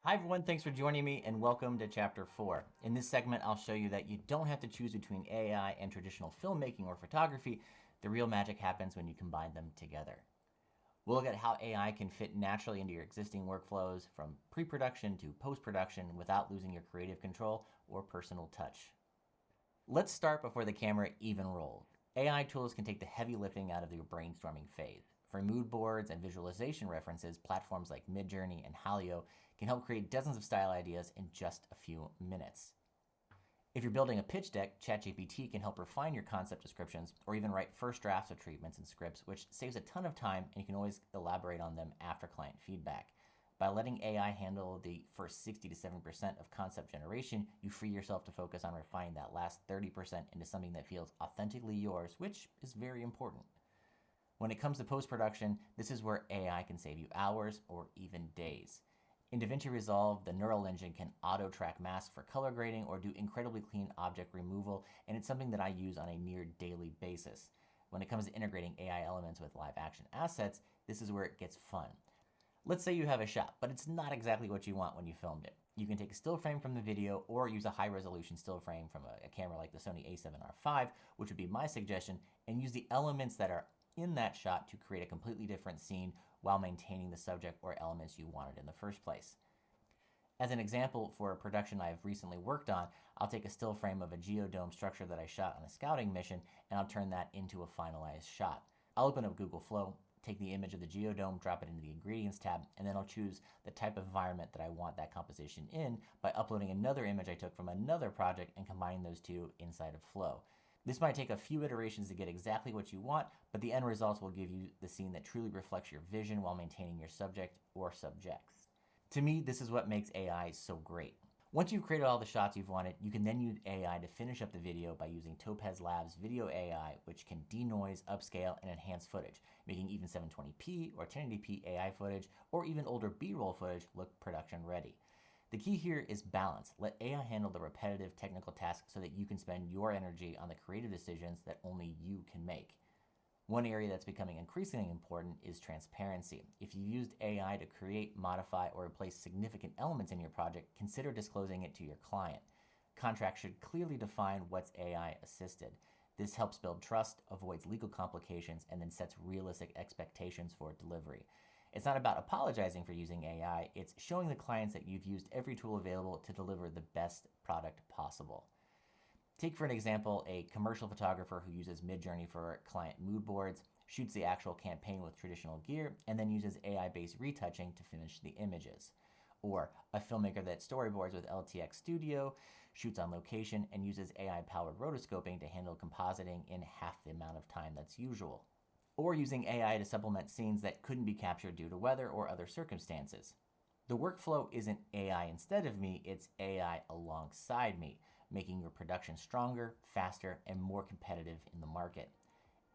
Hi everyone, thanks for joining me and welcome to Chapter 4. In this segment, I'll show you that you don't have to choose between AI and traditional filmmaking or photography. The real magic happens when you combine them together. We'll look at how AI can fit naturally into your existing workflows from pre-production to post-production without losing your creative control or personal touch. Let's start before the camera even rolls. AI tools can take the heavy lifting out of your brainstorming phase. For mood boards and visualization references, platforms like Midjourney and Halio can help create dozens of style ideas in just a few minutes. If you're building a pitch deck, ChatGPT can help refine your concept descriptions or even write first drafts of treatments and scripts, which saves a ton of time and you can always elaborate on them after client feedback. By letting AI handle the first 60 to 70% of concept generation, you free yourself to focus on refining that last 30% into something that feels authentically yours, which is very important. When it comes to post-production, this is where AI can save you hours or even days. In DaVinci Resolve, the neural engine can auto-track masks for color grading or do incredibly clean object removal, and it's something that I use on a near daily basis. When it comes to integrating AI elements with live action assets, this is where it gets fun. Let's say you have a shot, but it's not exactly what you want when you filmed it. You can take a still frame from the video or use a high resolution still frame from a camera like the Sony a7R5, which would be my suggestion, and use the elements that are in that shot to create a completely different scene while maintaining the subject or elements you wanted in the first place. As an example, for a production I've recently worked on, I'll take a still frame of a geodome structure that I shot on a scouting mission, and I'll turn that into a finalized shot. I'll open up Google Flow, take the image of the geodome, drop it into the ingredients tab, and then I'll choose the type of environment that I want that composition in by uploading another image I took from another project and combining those two inside of Flow. This might take a few iterations to get exactly what you want, but the end results will give you the scene that truly reflects your vision while maintaining your subject or subjects. To me, this is what makes AI so great. Once you've created all the shots you've wanted, you can then use AI to finish up the video by using Topaz Labs Video AI, which can denoise, upscale, and enhance footage, making even 720p or 1080p AI footage, or even older B-roll footage look production ready. The key here is balance. Let AI handle the repetitive technical tasks so that you can spend your energy on the creative decisions that only you can make. One area that's becoming increasingly important is transparency. If you've used AI to create, modify, or replace significant elements in your project, consider disclosing it to your client. Contracts should clearly define what's AI assisted. This helps build trust, avoids legal complications, and then sets realistic expectations for delivery. It's not about apologizing for using AI, it's showing the clients that you've used every tool available to deliver the best product possible. Take, for an example, a commercial photographer who uses Midjourney for client mood boards, shoots the actual campaign with traditional gear, and then uses AI-based retouching to finish the images. Or a filmmaker that storyboards with LTX Studio, shoots on location, and uses AI-powered rotoscoping to handle compositing in half the amount of time that's usual. Or using AI to supplement scenes that couldn't be captured due to weather or other circumstances. The workflow isn't AI instead of me, it's AI alongside me, making your production stronger, faster, and more competitive in the market.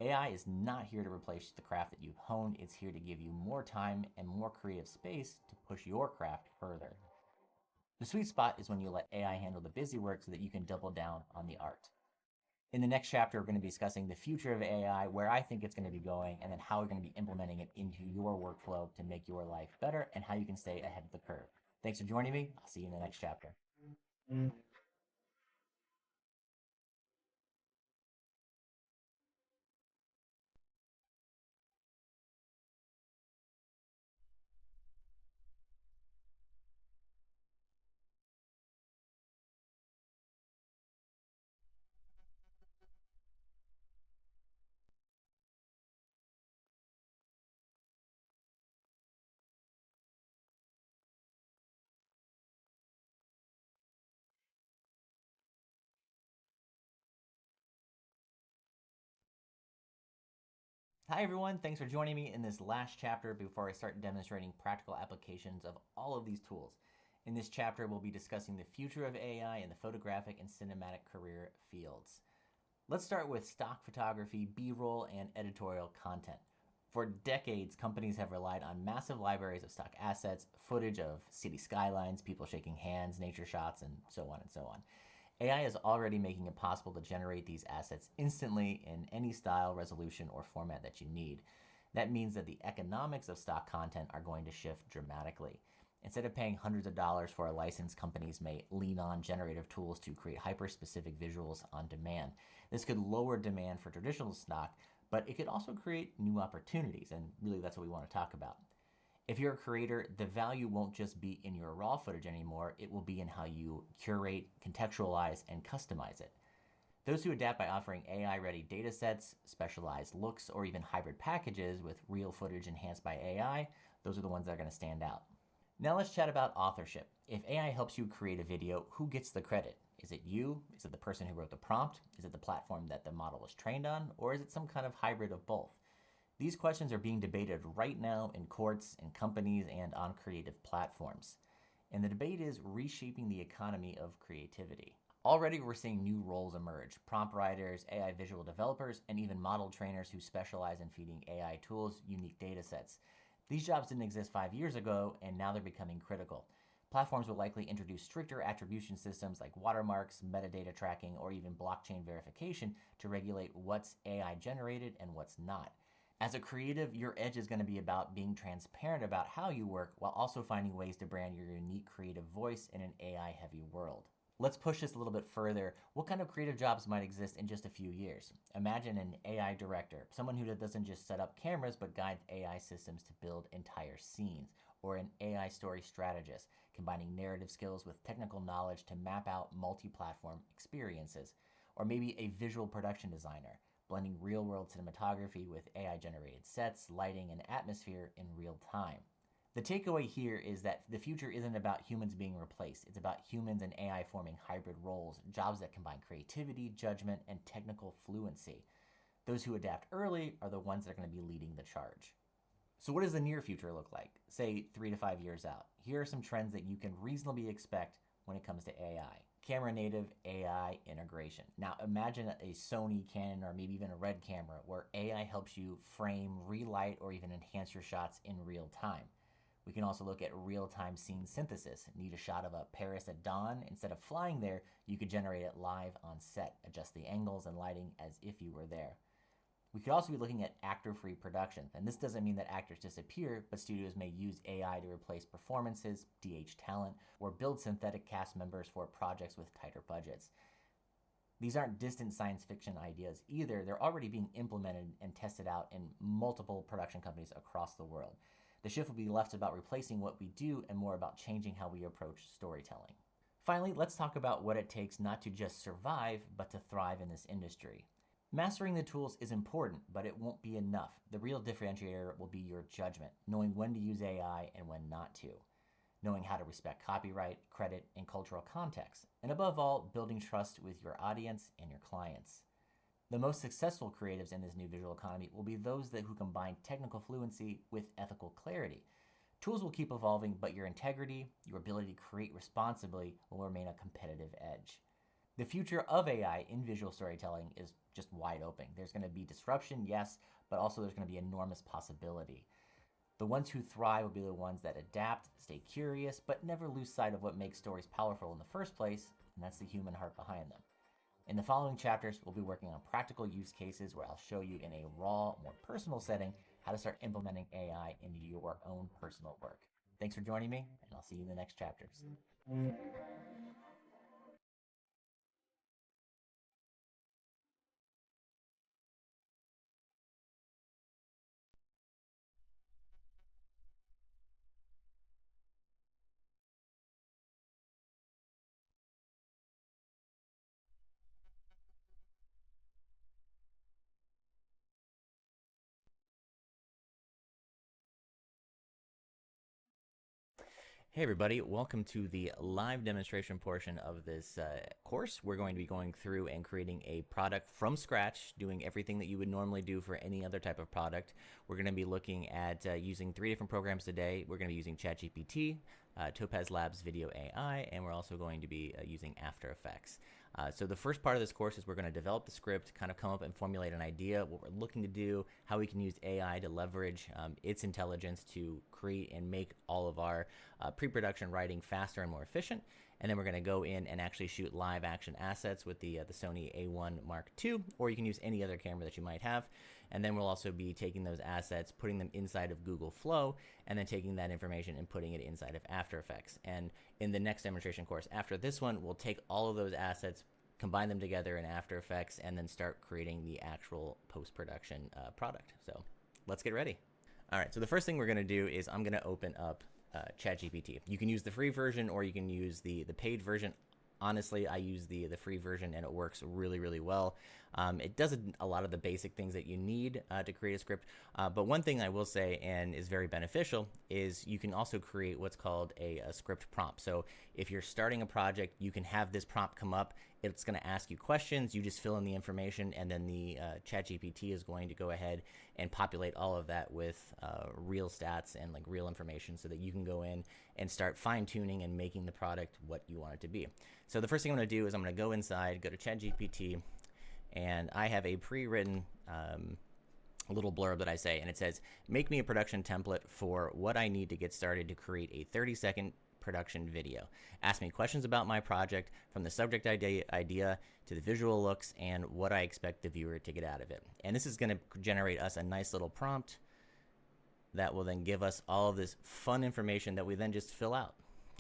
AI is not here to replace the craft that you've honed, it's here to give you more time and more creative space to push your craft further. The sweet spot is when you let AI handle the busy work so that you can double down on the art. In the next chapter, we're going to be discussing the future of AI, where I think it's going to be going, and then how we're going to be implementing it into your workflow to make your life better and how you can stay ahead of the curve. Thanks for joining me. I'll see you in the next chapter. Hi everyone, thanks for joining me in this last chapter before I start demonstrating practical applications of all of these tools. In this chapter, we'll be discussing the future of AI in the photographic and cinematic career fields. Let's start with stock photography, B-roll, and editorial content. For decades, companies have relied on massive libraries of stock assets, footage of city skylines, people shaking hands, nature shots, and so on and so on. AI is already making it possible to generate these assets instantly in any style, resolution, or format that you need. That means that the economics of stock content are going to shift dramatically. Instead of paying hundreds of dollars for a license, companies may lean on generative tools to create hyper-specific visuals on demand. This could lower demand for traditional stock, but it could also create new opportunities, and really that's what we want to talk about. If you're a creator, the value won't just be in your raw footage anymore, it will be in how you curate, contextualize, and customize it. Those who adapt by offering AI-ready datasets, specialized looks, or even hybrid packages with real footage enhanced by AI, those are the ones that are going to stand out. Now let's chat about authorship. If AI helps you create a video, who gets the credit? Is it you? Is it the person who wrote the prompt? Is it the platform that the model was trained on? Or is it some kind of hybrid of both? These questions are being debated right now in courts, in companies, and on creative platforms. And the debate is reshaping the economy of creativity. Already we're seeing new roles emerge: prompt writers, AI visual developers, and even model trainers who specialize in feeding AI tools unique data sets. These jobs didn't exist 5 years ago, and now they're becoming critical. Platforms will likely introduce stricter attribution systems like watermarks, metadata tracking, or even blockchain verification to regulate what's AI generated and what's not. As a creative, your edge is going to be about being transparent about how you work while also finding ways to brand your unique creative voice in an AI-heavy world. Let's push this a little bit further. What kind of creative jobs might exist in just a few years? Imagine an AI director, someone who doesn't just set up cameras but guides AI systems to build entire scenes, or an AI story strategist, combining narrative skills with technical knowledge to map out multi-platform experiences, or maybe a visual production designer, blending real-world cinematography with AI-generated sets, lighting, and atmosphere in real time. The takeaway here is that the future isn't about humans being replaced. It's about humans and AI forming hybrid roles, jobs that combine creativity, judgment, and technical fluency. Those who adapt early are the ones that are going to be leading the charge. So what does the near future look like, say 3 to 5 years out? Here are some trends that you can reasonably expect when it comes to AI. Camera native AI integration. Now imagine a Sony, Canon, or maybe even a Red camera where AI helps you frame, relight, or even enhance your shots in real time. We can also look at real-time scene synthesis. Need a shot of a Paris at dawn? Instead of flying there, you could generate it live on set, adjust the angles and lighting as if you were there. We could also be looking at actor-free production, and this doesn't mean that actors disappear, but studios may use AI to replace performances, DH talent, or build synthetic cast members for projects with tighter budgets. These aren't distant science fiction ideas either. They're already being implemented and tested out in multiple production companies across the world. The shift will be less about replacing what we do and more about changing how we approach storytelling. Finally, let's talk about what it takes not to just survive, but to thrive in this industry. Mastering the tools is important, but it won't be enough. The real differentiator will be your judgment, knowing when to use AI and when not to, knowing how to respect copyright, credit, and cultural context, and above all, building trust with your audience and your clients. The most successful creatives in this new visual economy will be those who combine technical fluency with ethical clarity. Tools will keep evolving, but your integrity, your ability to create responsibly will remain a competitive edge. The future of AI in visual storytelling is just wide open. There's going to be disruption, yes, but also there's going to be enormous possibility. The ones who thrive will be the ones that adapt, stay curious, but never lose sight of what makes stories powerful in the first place, and that's the human heart behind them. In the following chapters, we'll be working on practical use cases where I'll show you in a raw, more personal setting how to start implementing AI into your own personal work. Thanks for joining me, and I'll see you in the next chapters. Hey everybody, welcome to the live demonstration portion of this course. We're going to be going through and creating a product from scratch, doing everything that you would normally do for any other type of product. We're going to be looking at using 3 different programs today. We're going to be using ChatGPT, Topaz Labs Video AI, and we're also going to be using After Effects. So the first part of this course is we're going to develop the script, kind of come up and formulate an idea, what we're looking to do, how we can use AI to leverage its intelligence to create and make all of our pre-production writing faster and more efficient. And then we're going to go in and actually shoot live action assets with the Sony A1 Mark II, or you can use any other camera that you might have. And then we'll also be taking those assets, putting them inside of Google Flow, and then taking that information and putting it inside of After Effects. And in the next demonstration course after this one, we'll take all of those assets, combine them together in After Effects, and then start creating the actual post-production product. So let's get ready. All right, so the first thing we're going to do is I'm going to open up ChatGPT. You can use the free version or you can use the paid version. Honestly, I use the free version and it works really, really well. It does a lot of the basic things that you need to create a script. But one thing I will say, and is very beneficial, is you can also create what's called a script prompt. So if you're starting a project, you can have this prompt come up. It's going to ask you questions. You just fill in the information, and then the ChatGPT is going to go ahead and populate all of that with real stats and like real information, so that you can go in and start fine-tuning and making the product what you want it to be. So the first thing I'm going to do is I'm going to go inside, go to ChatGPT, and I have a pre-written little blurb that I say, and it says, make me a production template for what I need to get started to create a 30-second production video. Ask me questions about my project, from the subject idea to the visual looks and what I expect the viewer to get out of it. And this is going to generate us a nice little prompt that will then give us all of this fun information that we then just fill out.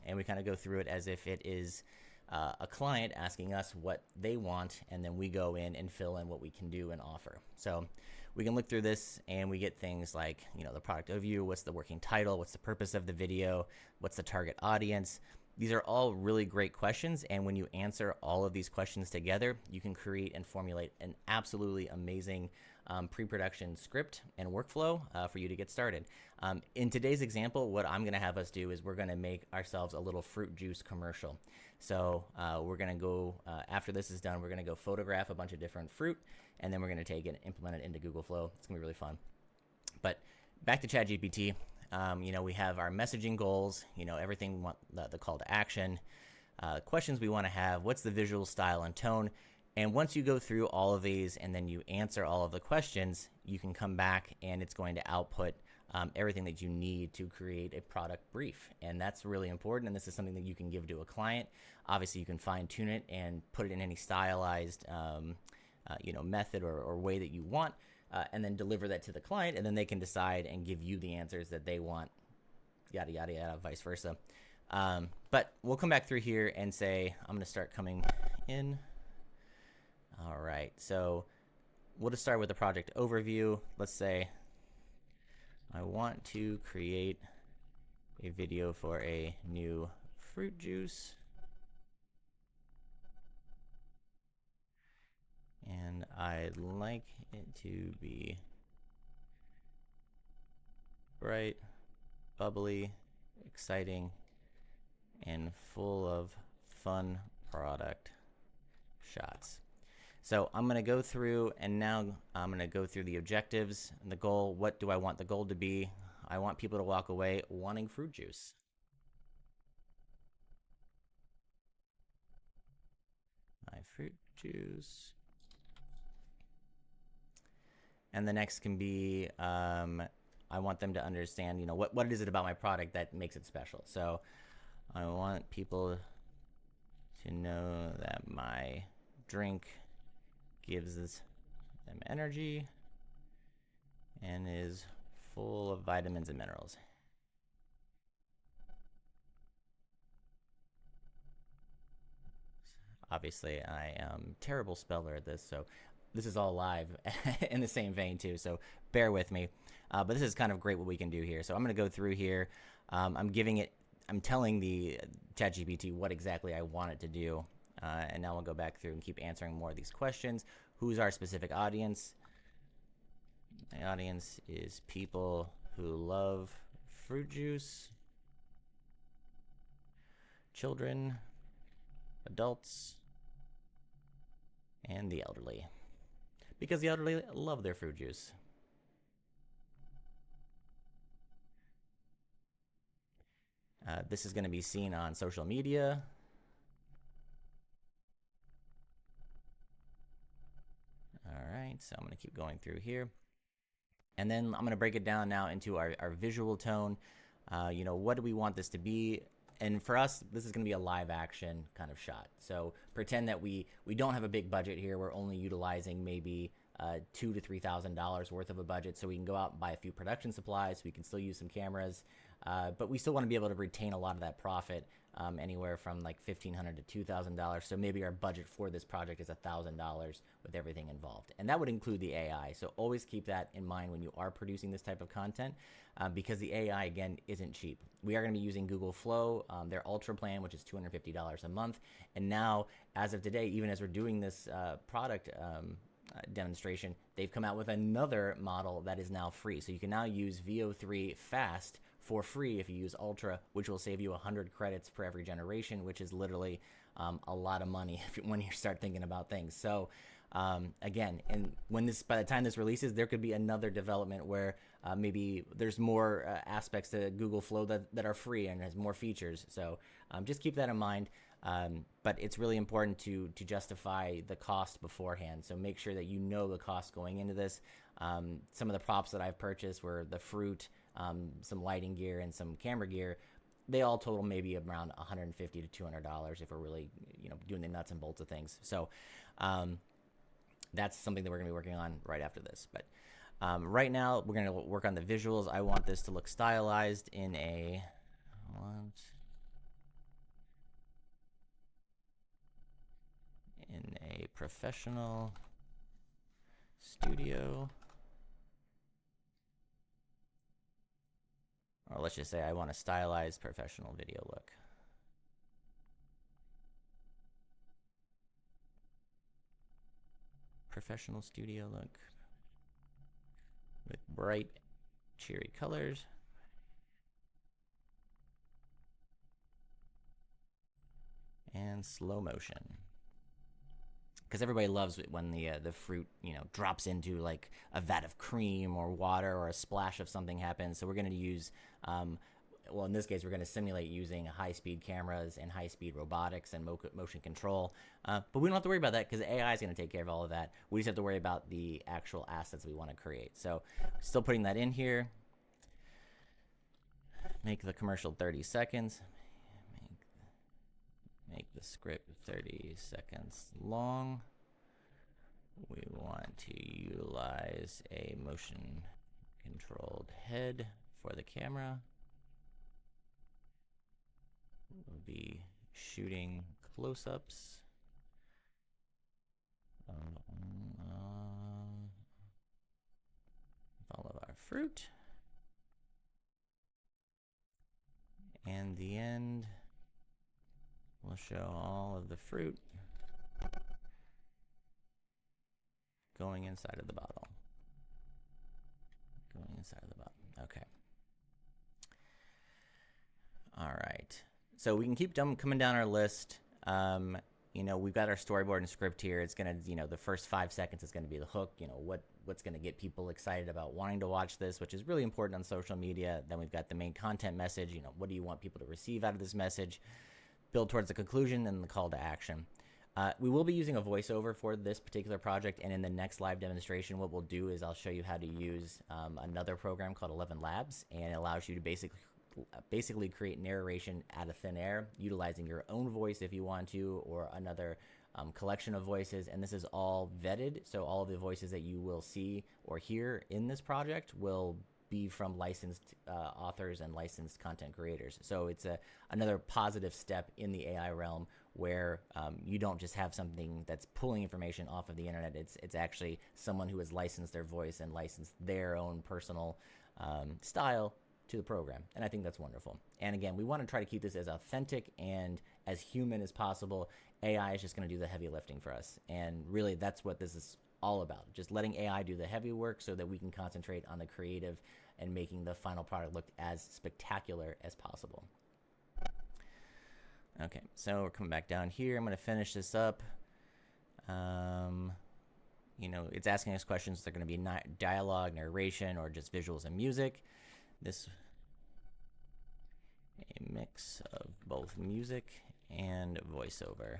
And we kind of go through it as if it is a client asking us what they want, and then we go in and fill in what we can do and offer. So we can look through this and we get things like, you know, the product overview, what's the working title, what's the purpose of the video, what's the target audience. These are all really great questions, and when you answer all of these questions together, you can create and formulate an absolutely amazing pre-production script and workflow for you to get started. In today's example, what I'm going to have us do is we're going to make ourselves a little fruit juice commercial. So we're going to go, after this is done, we're going to go photograph a bunch of different fruit, and then we're going to take it and implement it into Google Flow. It's going to be really fun. But back to ChatGPT, you know, we have our messaging goals, you know, everything we want, the call to action, questions we want to have, what's the visual style and tone. And once you go through all of these and then you answer all of the questions, you can come back and it's going to output everything that you need to create a product brief. And that's really important. And this is something that you can give to a client. Obviously, you can fine tune it and put it in any stylized you know, method or way that you want, and then deliver that to the client, and then they can decide and give you the answers that they want, yada, yada, yada, vice versa. But we'll come back through here and say, I'm going to start coming in. All right, so we'll just start with the project overview. Let's say I want to create a video for a new fruit juice. And I'd like it to be bright, bubbly, exciting, and full of fun product shots. So I'm going to go through, and now I'm going to go through the objectives and the goal. What do I want the goal to be? I want people to walk away wanting fruit juice. My fruit juice. And the next can be, I want them to understand, you know, what is it about my product that makes it special. So I want people to know that my drink gives them energy and is full of vitamins and minerals. Obviously, I am a terrible speller at this, so this is all live in the same vein too, so bear with me. But this is kind of great what we can do here. So I'm going to go through here. I'm telling the ChatGPT what exactly I want it to do. And now we'll go back through and keep answering more of these questions. Who's our specific audience? My audience is people who love fruit juice, children, adults, and the elderly. Because the elderly love their fruit juice. This is going to be seen on social media. All right, so I'm going to keep going through here. And then I'm going to break it down now into our visual tone. You know, what do we want this to be? And for us, this is going to be a live action kind of shot. So pretend that we don't have a big budget here. We're only utilizing maybe $2,000 to $3,000 worth of a budget, so we can go out and buy a few production supplies. We can still use some cameras, but we still want to be able to retain a lot of that profit, anywhere from like $1,500 to $2,000. So maybe our budget for this project is $1,000 with everything involved, and that would include the AI. So always keep that in mind when you are producing this type of content, because the AI again isn't cheap. We are going to be using Google Flow, their Ultra plan, which is $250 a month, and now as of today, even as we're doing this product demonstration, they've come out with another model that is now free. So you can now use VO3 Fast for free if you use Ultra, which will save you 100 credits per every generation, which is literally a lot of money when you start thinking about things. So again, and by the time this releases, there could be another development where maybe there's more aspects to Google Flow that are free and has more features. So just keep that in mind. But it's really important to justify the cost beforehand. So make sure that you know the cost going into this. Some of the props that I've purchased were the fruit, some lighting gear, and some camera gear. They all total maybe around $150 to $200 if we're really, doing the nuts and bolts of things. So that's something that we're going to be working on right after this. But right now, we're going to work on the visuals. I want this to look stylized in a professional studio. Or let's just say I want a stylized professional video look. Professional studio look with bright, cheery colors. And slow motion. Because everybody loves it when the fruit drops into like a vat of cream or water, or a splash of something happens. So we're going to use, in this case, we're going to simulate using high-speed cameras and high-speed robotics and motion control. But we don't have to worry about that because AI is going to take care of all of that. We just have to worry about the actual assets we want to create. So still putting that in here. Make the commercial 30 seconds. Make the script 30 seconds long. We want to utilize a motion controlled head for the camera. We'll be shooting close-ups of all of our fruit. And the end, we'll show all of the fruit going inside of the bottle. Okay. All right. So we can keep coming down our list. We've got our storyboard and script here. It's going to, the first 5 seconds is going to be the hook, what's going to get people excited about wanting to watch this, which is really important on social media. Then we've got the main content message, what do you want people to receive out of this message? Build towards the conclusion and the call to action. We will be using a voiceover for this particular project, and in the next live demonstration, what we'll do is I'll show you how to use another program called 11 Labs, and it allows you to basically create narration out of thin air, utilizing your own voice if you want to, or another collection of voices. And this is all vetted, so all of the voices that you will see or hear in this project will be from licensed authors and licensed content creators. So it's another positive step in the AI realm where you don't just have something that's pulling information off of the internet. It's actually someone who has licensed their voice and licensed their own personal style to the program. And I think that's wonderful. And again, we want to try to keep this as authentic and as human as possible. AI is just going to do the heavy lifting for us. And really, that's what this is all about. Just letting AI do the heavy work so that we can concentrate on the creative and making the final product look as spectacular as possible. Okay, so we're coming back down here. I'm going to finish this up. It's asking us questions. They're going to be dialogue, narration, or just visuals and music. This a mix of both music and voiceover.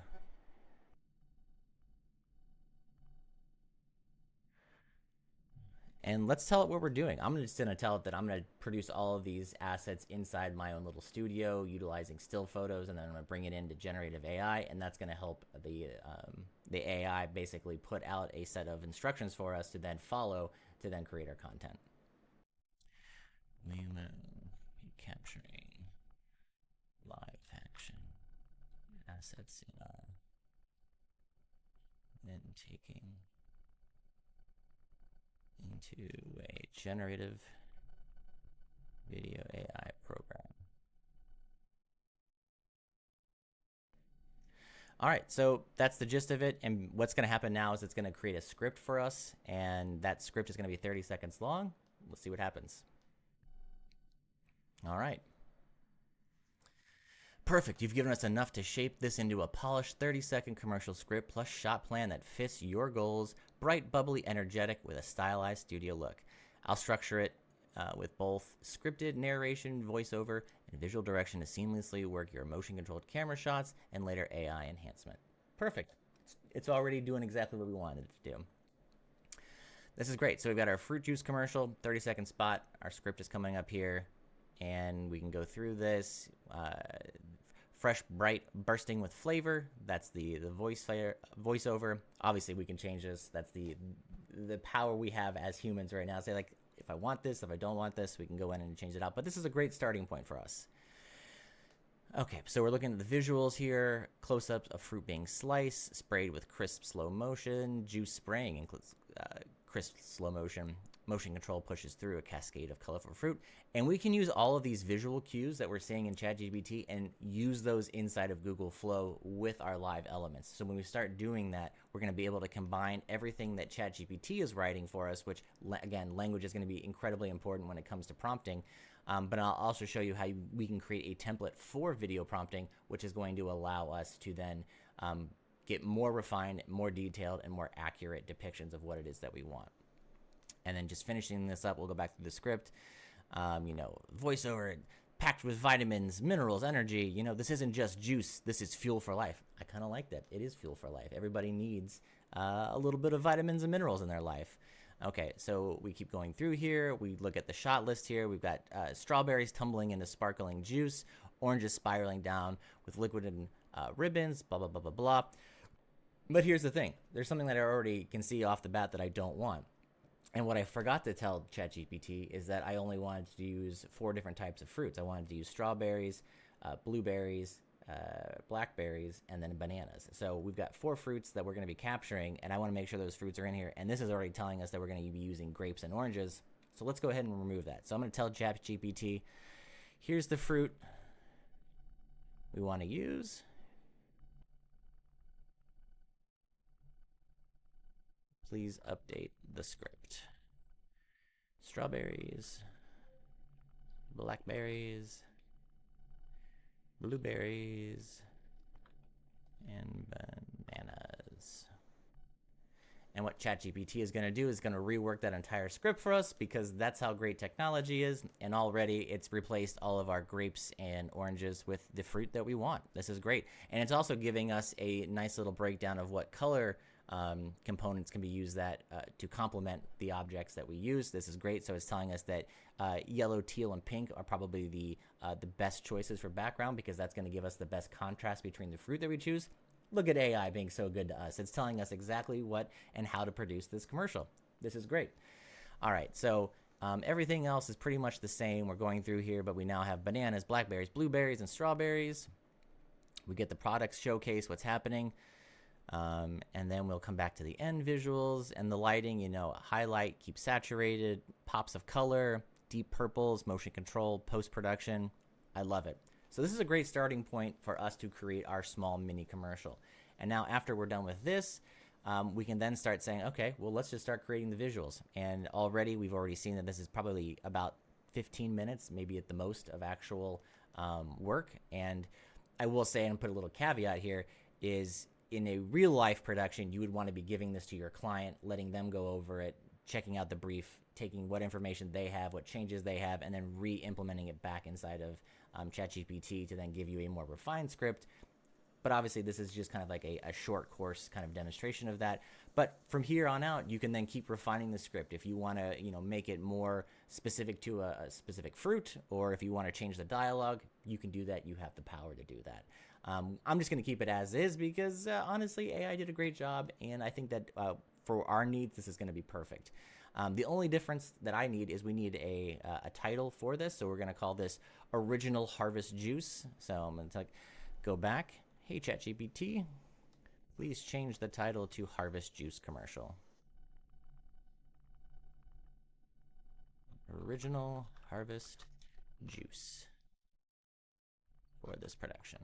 And let's tell it what we're doing. I'm just going to tell it that I'm going to produce all of these assets inside my own little studio utilizing still photos, and then I'm going to bring it into generative AI, and that's going to help the AI basically put out a set of instructions for us to then follow to then create our content. We will be capturing live action assets in our, then taking into a generative video AI program. All right, so that's the gist of it. And what's going to happen now is it's going to create a script for us, and that script is going to be 30 seconds long. Let's see what happens. All right. Perfect. You've given us enough to shape this into a polished 30-second commercial script plus shot plan that fits your goals, bright, bubbly, energetic, with a stylized studio look. I'll structure it with both scripted narration, voiceover, and visual direction to seamlessly work your motion-controlled camera shots and later AI enhancement. Perfect. It's already doing exactly what we wanted it to do. This is great. So we've got our fruit juice commercial, 30-second spot. Our script is coming up here, and we can go through this. Fresh, bright, bursting with flavor. That's the voiceover. Obviously, we can change this. That's the power we have as humans right now. Say, like, if I want this, if I don't want this, we can go in and change it out. But this is a great starting point for us. Okay, so we're looking at the visuals here. Close-ups of fruit being sliced, sprayed with crisp slow motion. Juice spraying includes crisp slow motion. Motion control pushes through a cascade of colorful fruit. And we can use all of these visual cues that we're seeing in ChatGPT and use those inside of Google Flow with our live elements. So when we start doing that, we're going to be able to combine everything that ChatGPT is writing for us, which, again, language is going to be incredibly important when it comes to prompting. But I'll also show you how we can create a template for video prompting, which is going to allow us to then get more refined, more detailed, and more accurate depictions of what it is that we want. And then just finishing this up, we'll go back to the script. Voiceover packed with vitamins, minerals, energy. This isn't just juice. This is fuel for life. I kind of like that. It is fuel for life. Everybody needs a little bit of vitamins and minerals in their life. Okay, so we keep going through here. We look at the shot list here. We've got strawberries tumbling into sparkling juice, oranges spiraling down with liquid and ribbons, blah, blah, blah, blah, blah. But here's the thing. There's something that I already can see off the bat that I don't want. And what I forgot to tell ChatGPT is that I only wanted to use 4 different types of fruits. I wanted to use strawberries, blueberries, blackberries, and then bananas. So we've got 4 fruits that we're going to be capturing, and I want to make sure those fruits are in here. And this is already telling us that we're going to be using grapes and oranges. So let's go ahead and remove that. So I'm going to tell ChatGPT, here's the fruit we want to use. Please update the script. Strawberries, blackberries, blueberries, and bananas. And what ChatGPT is going to do is going to rework that entire script for us, because that's how great technology is. And already it's replaced all of our grapes and oranges with the fruit that we want. This is great. And it's also giving us a nice little breakdown of what color components can be used to complement the objects that we use. This is great. So it's telling us that yellow, teal, and pink are probably the best choices for background, because that's going to give us the best contrast between the fruit that we choose. Look at AI being so good to us. It's telling us exactly what and how to produce this commercial. This is great. All right, so everything else is pretty much the same. We're going through here, but we now have bananas, blackberries, blueberries, and strawberries. We get the products showcase, what's happening. And then we'll come back to the end visuals and the lighting, highlight, keep saturated, pops of color, deep purples, motion control, post-production. I love it. So this is a great starting point for us to create our small mini commercial. And now after we're done with this, we can then start saying, okay, well, let's just start creating the visuals. And we've already seen that this is probably about 15 minutes, maybe at the most, of actual work. And I will say, and put a little caveat here, is in a real life production, you would want to be giving this to your client, letting them go over it, checking out the brief, taking what information they have, what changes they have, and then re-implementing it back inside of ChatGPT to then give you a more refined script. But obviously, this is just kind of like a short course kind of demonstration of that. But from here on out, you can then keep refining the script. If you want to, make it more specific to a specific fruit, or if you want to change the dialogue, you can do that. You have the power to do that. I'm just going to keep it as is because honestly, AI did a great job, and I think that for our needs, this is going to be perfect. The only difference that I need is we need a title for this, so we're going to call this Original Harvest Juice. So I'm going to go back. Hey, ChatGPT, please change the title to Harvest Juice Commercial. Original Harvest Juice for this production.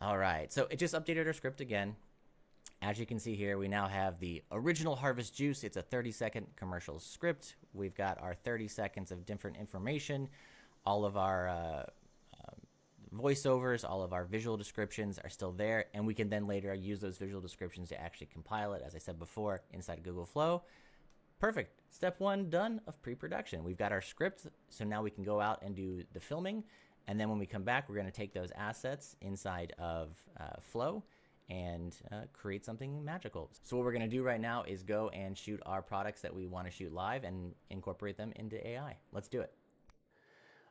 All right, so it just updated our script again. As you can see here, we now have the Original Harvest Juice. It's a 30-second commercial script. We've got our 30 seconds of different information. All of our voiceovers, all of our visual descriptions are still there, and we can then later use those visual descriptions to actually compile it, as I said before, inside Google Flow. Perfect. Step one done of pre-production. We've got our script, so now we can go out and do the filming, and then when we come back, we're going to take those assets inside of Flow and create something magical. So what we're going to do right now is go and shoot our products that we want to shoot live and incorporate them into AI. Let's do it.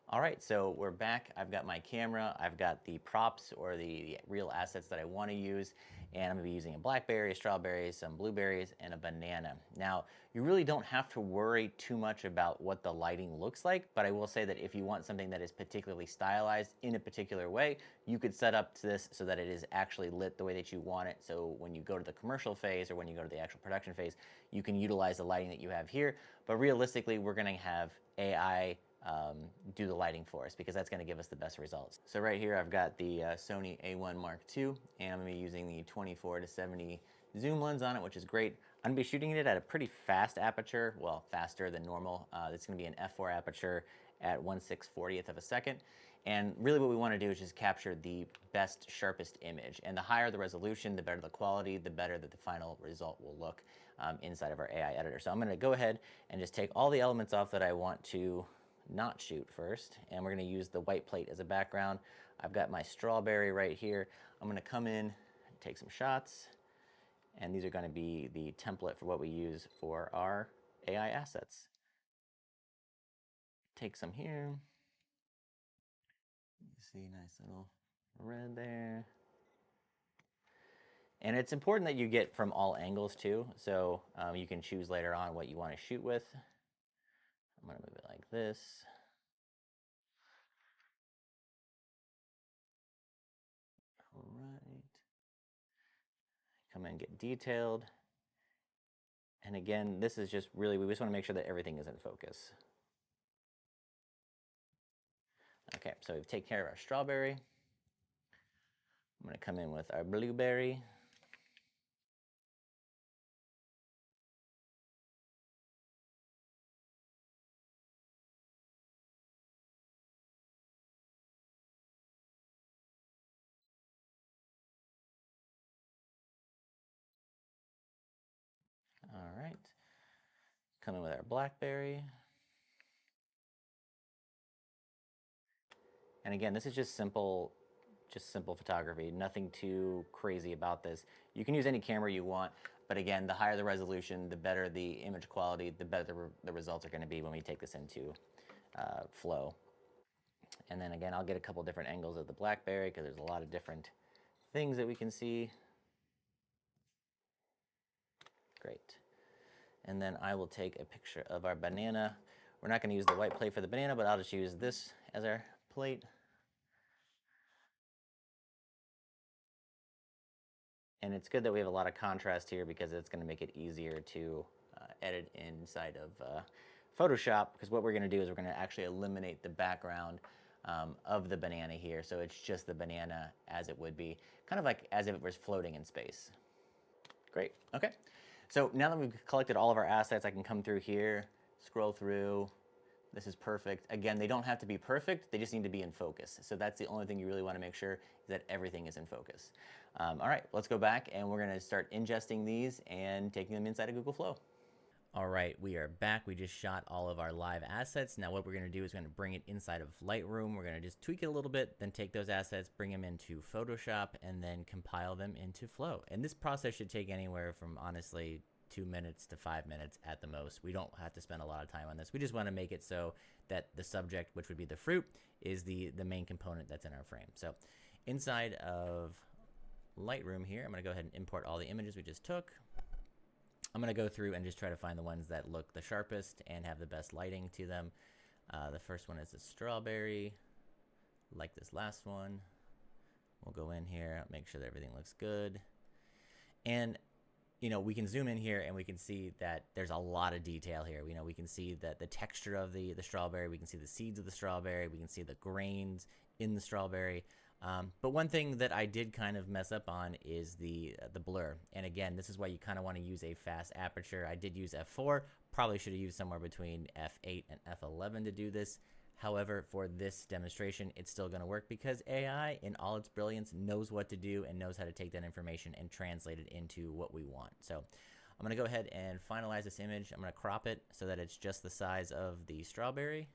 All right, so we're back. I've got my camera, I've got the props or the real assets that I want to use, and I'm going to be using a blackberry, a strawberry, some blueberries, and a banana. Now, you really don't have to worry too much about what the lighting looks like, but I will say that if you want something that is particularly stylized in a particular way, you could set up this so that it is actually lit the way that you want it. So when you go to the commercial phase or when you go to the actual production phase, you can utilize the lighting that you have here. But realistically, we're going to have AI do the lighting for us because that's going to give us the best results. So right here I've got the Sony A1 Mark II, and I'm going to be using the 24 to 70 zoom lens on it, which is great. I'm going to be shooting it at a pretty fast aperture, well, faster than normal. It's going to be an f4 aperture at 1/640th of a second. And really what we want to do is just capture the best, sharpest image. And the higher the resolution, the better the quality, the better that the final result will look inside of our AI editor. So I'm going to go ahead and just take all the elements off that I want to not shoot first, and we're going to use the white plate as a background. I've got my strawberry right here. I'm going to come in, take some shots, and these are going to be the template for what we use for our AI assets. Take some here. You see, nice little red there. And it's important that you get from all angles too, so you can choose later on what you want to shoot with. I'm going to move it like this. All right. Come in and get detailed. And again, this is just really, we just want to make sure that everything is in focus. Okay, so we've taken care of our strawberry. I'm going to come in with our blueberry. All right. Come in with our blackberry. And again, this is just simple photography, nothing too crazy about this. You can use any camera you want, but again, the higher the resolution, the better the image quality, the better the results are going to be when we take this into Flow. And then again, I'll get a couple different angles of the blackberry because there's a lot of different things that we can see. Great. And then I will take a picture of our banana. We're not going to use the white plate for the banana, but I'll just use this as our plate. And it's good that we have a lot of contrast here because it's going to make it easier to edit inside of Photoshop, because what we're going to do is we're going to actually eliminate the background of the banana here. So it's just the banana as it would be, kind of like as if it was floating in space. Great. Okay. So now that we've collected all of our assets, I can come through here, scroll through. This is perfect. Again, they don't have to be perfect. They just need to be in focus. So that's the only thing you really want to make sure is that everything is in focus. All right, let's go back and we're going to start ingesting these and taking them inside of Google Flow. All right, we are back. We just shot all of our live assets. Now what we're going to do is we're going to bring it inside of Lightroom. We're going to just tweak it a little bit, then take those assets, bring them into Photoshop, and then compile them into Flow. And this process should take anywhere from, honestly, 2 minutes to 5 minutes at the most. We don't have to spend a lot of time on this. We just want to make it so that the subject, which would be the fruit, is the main component that's in our frame. So inside of Lightroom here, I'm going to go ahead and import all the images we just took. I'm going to go through and just try to find the ones that look the sharpest and have the best lighting to them. The first one is the strawberry, like this last one. We'll go in here, make sure that everything looks good. And you know, we can zoom in here and we can see that there's a lot of detail here. You know, we can see that the texture of the strawberry, we can see the seeds of the strawberry, we can see the grains in the strawberry. But one thing that I did kind of mess up on is the blur. And again, this is why you kind of want to use a fast aperture. I did use f4, probably should have used somewhere between f8 and f11 to do this. However, for this demonstration, it's still going to work because AI, in all its brilliance, knows what to do and knows how to take that information and translate it into what we want. So I'm going to go ahead and finalize this image. I'm going to crop it so that it's just the size of the strawberry.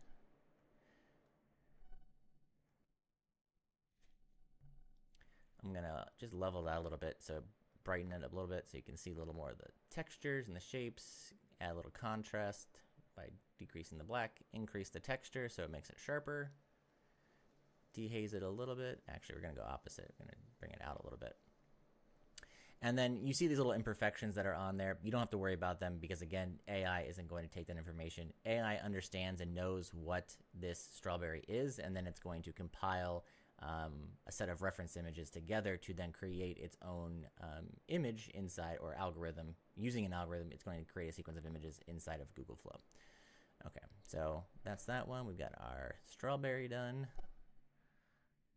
I'm going to just level that a little bit, so brighten it up a little bit so you can see a little more of the textures and the shapes, add a little contrast by decreasing the black, increase the texture so it makes it sharper, dehaze it a little bit. Actually, we're going to go opposite. We're going to bring it out a little bit. And then you see these little imperfections that are on there. You don't have to worry about them because, again, AI isn't going to take that information. AI understands and knows what this strawberry is, and then it's going to compile a set of reference images together to then create its own image inside, or algorithm. Using an algorithm, it's going to create a sequence of images inside of Google Flow. Okay, so that's that one. We've got our strawberry done.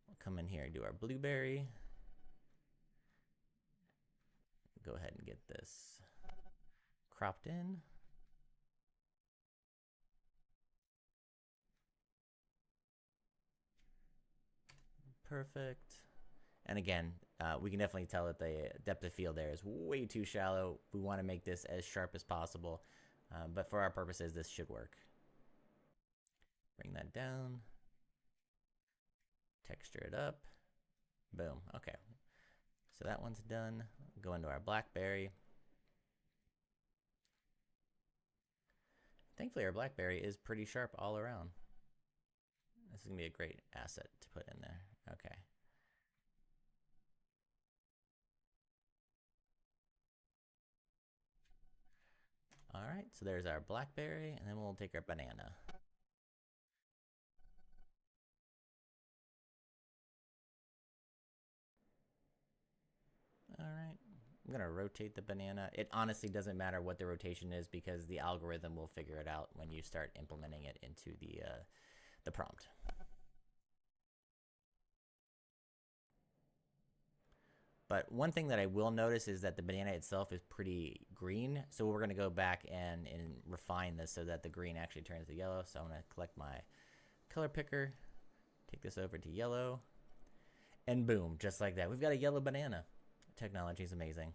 We'll come in here and do our blueberry. Go ahead and get this cropped in. Perfect. And again, we can definitely tell that the depth of field there is way too shallow. We want to make this as sharp as possible, but for our purposes, this should work. Bring that down, texture it up, boom. Okay, so that one's done. Go into our blackberry. Thankfully, our blackberry is pretty sharp all around. This is gonna be a great asset to put in there. Okay. All right, so there's our blackberry, and then we'll take our banana. All right, I'm gonna rotate the banana. It honestly doesn't matter what the rotation is because the algorithm will figure it out when you start implementing it into the prompt. But one thing that I will notice is that the banana itself is pretty green. So we're going to go back and refine this so that the green actually turns to yellow. So I'm going to collect my color picker, take this over to yellow, and boom, just like that. We've got a yellow banana. Technology is amazing.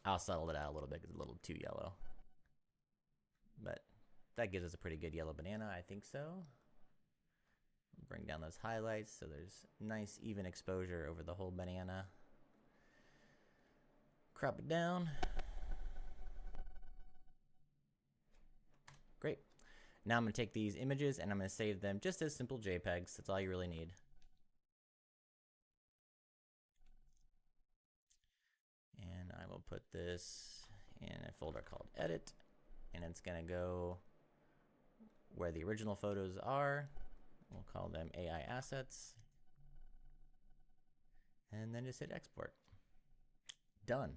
I'll settle it out a little bit because it's a little too yellow. But that gives us a pretty good yellow banana, I think so. Bring down those highlights so there's nice even exposure over the whole banana. Crop it down. Great. Now I'm going to take these images and I'm going to save them just as simple JPEGs. That's all you really need. And I will put this in a folder called Edit, and it's going to go where the original photos are. We'll call them AI assets. And then just hit export. Done.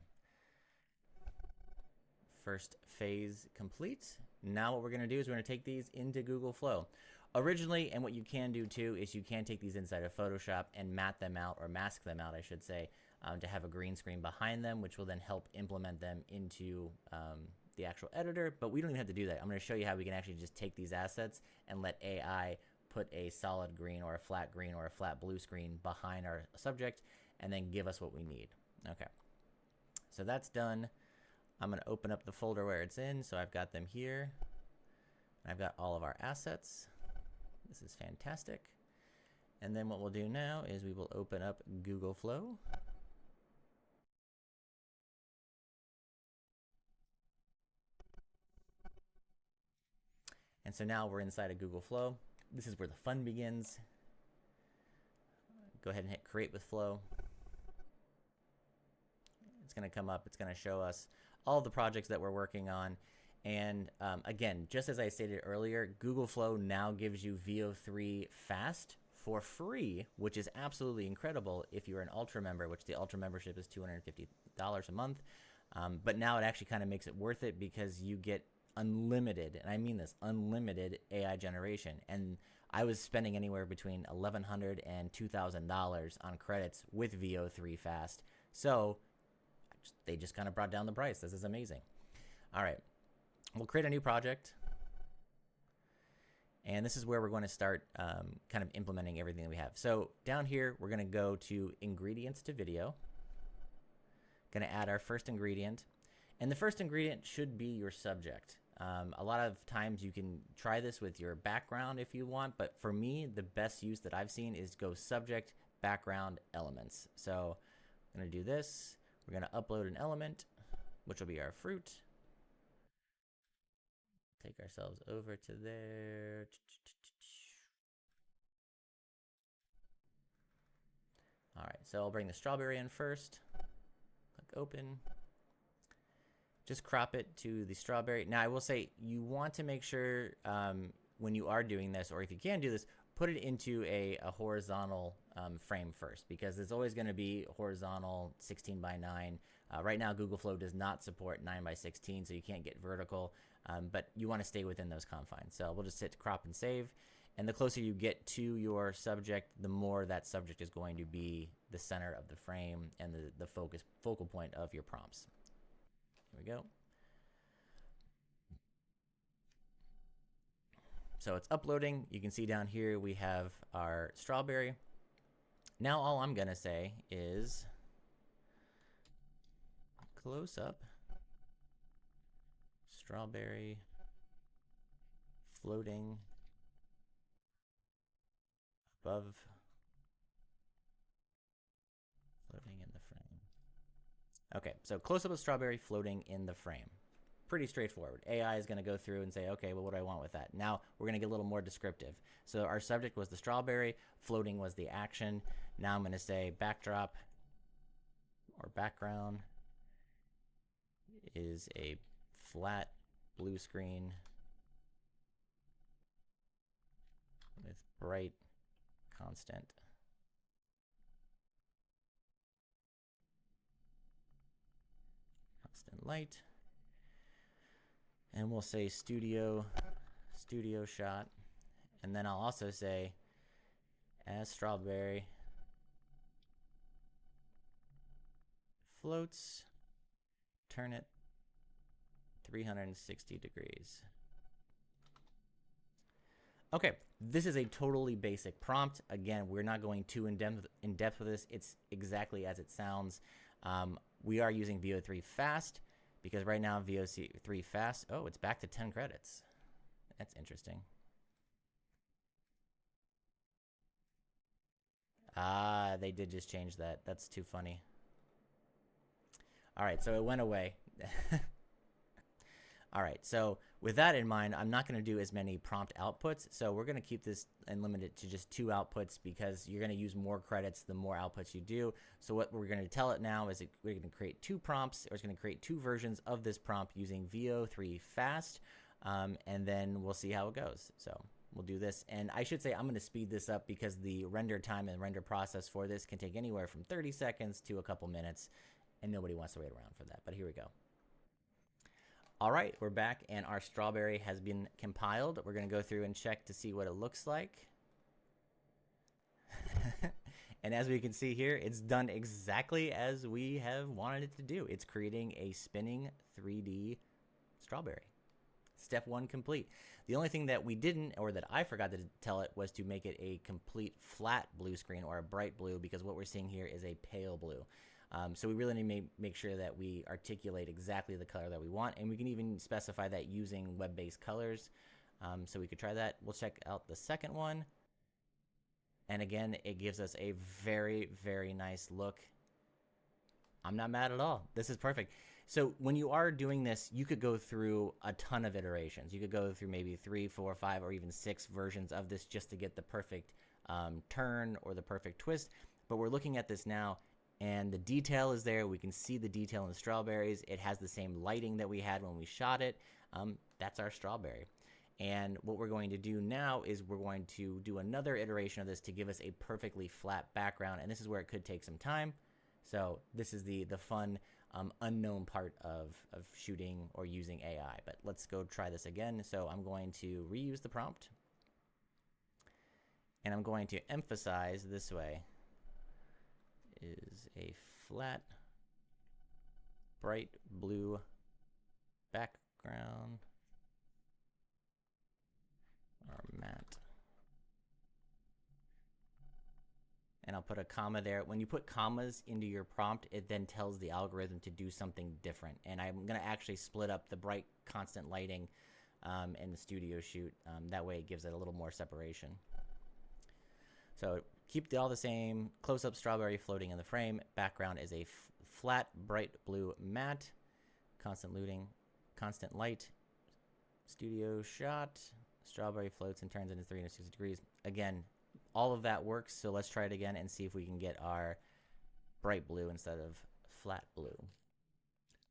First phase complete. Now what we're going to do is we're going to take these into Google Flow. Originally, and what you can do too, is you can take these inside of Photoshop and matte them out, or mask them out, I should say, to have a green screen behind them, which will then help implement them into the actual editor. But we don't even have to do that. I'm going to show you how we can actually just take these assets and let AI put a solid green or a flat green or a flat blue screen behind our subject and then give us what we need. Okay, so that's done. I'm going to open up the folder where it's in. So I've got them here. I've got all of our assets. This is fantastic. And then what we'll do now is we will open up Google Flow. And so now we're inside of Google Flow. This is where the fun begins. Go ahead and hit Create with Flow. It's going to come up. It's going to show us all the projects that we're working on. And again, just as I stated earlier, Google Flow now gives you VO3 Fast for free, which is absolutely incredible if you're an Ultra member, which the Ultra membership is $250 a month. But now it actually kind of makes it worth it because you get unlimited, and I mean this, unlimited AI generation. And I was spending anywhere between $1,100 and $2,000 on credits with VO3 Fast. So they just kind of brought down the price. This is amazing. All right, we'll create a new project. And this is where we're going to start kind of implementing everything that we have. So down here, we're going to go to Ingredients to Video. Going to add our first ingredient. And the first ingredient should be your subject. A lot of times you can try this with your background if you want, but for me, the best use that I've seen is go subject, background, elements. So I'm going to do this. We're going to upload an element, which will be our fruit. Take ourselves over to there. All right, so I'll bring the strawberry in first. Click open. Just crop it to the strawberry. Now I will say you want to make sure when you are doing this, or if you can do this, put it into a horizontal frame first, because there's always going to be horizontal 16 by 9. Right now Google Flow does not support 9 by 16, so you can't get vertical. But you want to stay within those confines. So we'll just hit crop and save. And the closer you get to your subject, the more that subject is going to be the center of the frame and the focal point of your prompts. Here we go. So it's uploading. You can see down here we have our strawberry. Now all I'm going to say is close up. Strawberry floating above, floating in the frame. Okay, so close up of strawberry floating in the frame. Pretty straightforward. AI is going to go through and say, okay, well, what do I want with that? Now we're going to get a little more descriptive. So our subject was the strawberry, floating was the action. Now I'm going to say backdrop or background is a flat blue screen with bright constant light, and we'll say studio shot, and then I'll also say as strawberry floats, turn it 360 degrees. Okay, this is a totally basic prompt. Again, we're not going too in depth with this. It's exactly as it sounds. We are using VO3 Fast because right now VO3 Fast, oh, it's back to 10 credits. That's interesting. Ah, they did just change that. That's too funny. All right, so it went away. All right, so with that in mind, I'm not going to do as many prompt outputs. So we're going to keep this and limit it to just 2 outputs because you're going to use more credits the more outputs you do. So what we're going to tell it now is we're going to create 2 prompts, or it's going to create 2 versions of this prompt using VO3 Fast, and then we'll see how it goes. So we'll do this. And I should say I'm going to speed this up because the render time and render process for this can take anywhere from 30 seconds to a couple minutes, and nobody wants to wait around for that. But here we go. All right, we're back, and our strawberry has been compiled. We're going to go through and check to see what it looks like. And as we can see here, it's done exactly as we have wanted it to do. It's creating a spinning 3D strawberry. Step 1 complete. The only thing that we didn't, or that I forgot to tell it, was to make it a complete flat blue screen or a bright blue, because what we're seeing here is a pale blue. So we really need to make sure that we articulate exactly the color that we want, and we can even specify that using web-based colors. So we could try that. We'll check out the second one. And again, it gives us a very, very nice look. I'm not mad at all. This is perfect. So when you are doing this, you could go through a ton of iterations. You could go through maybe 3, 4, 5, or even 6 versions of this just to get the perfect turn or the perfect twist. But we're looking at this now, and the detail is there. We can see the detail in the strawberries. It has the same lighting that we had when we shot it. That's our strawberry. And what we're going to do now is we're going to do another iteration of this to give us a perfectly flat background. And this is where it could take some time. So this is the fun unknown part of shooting or using AI. But let's go try this again. So I'm going to reuse the prompt. And I'm going to emphasize this way is a flat, bright blue background. Or matte. And I'll put a comma there. When you put commas into your prompt, it then tells the algorithm to do something different. And I'm going to actually split up the bright constant lighting in the studio shoot. That way it gives it a little more separation. So keep all the same. Close-up strawberry floating in the frame. Background is a flat, bright blue matte. Constant light. Studio shot. Strawberry floats and turns into 360 degrees. Again, all of that works, so let's try it again and see if we can get our bright blue instead of flat blue.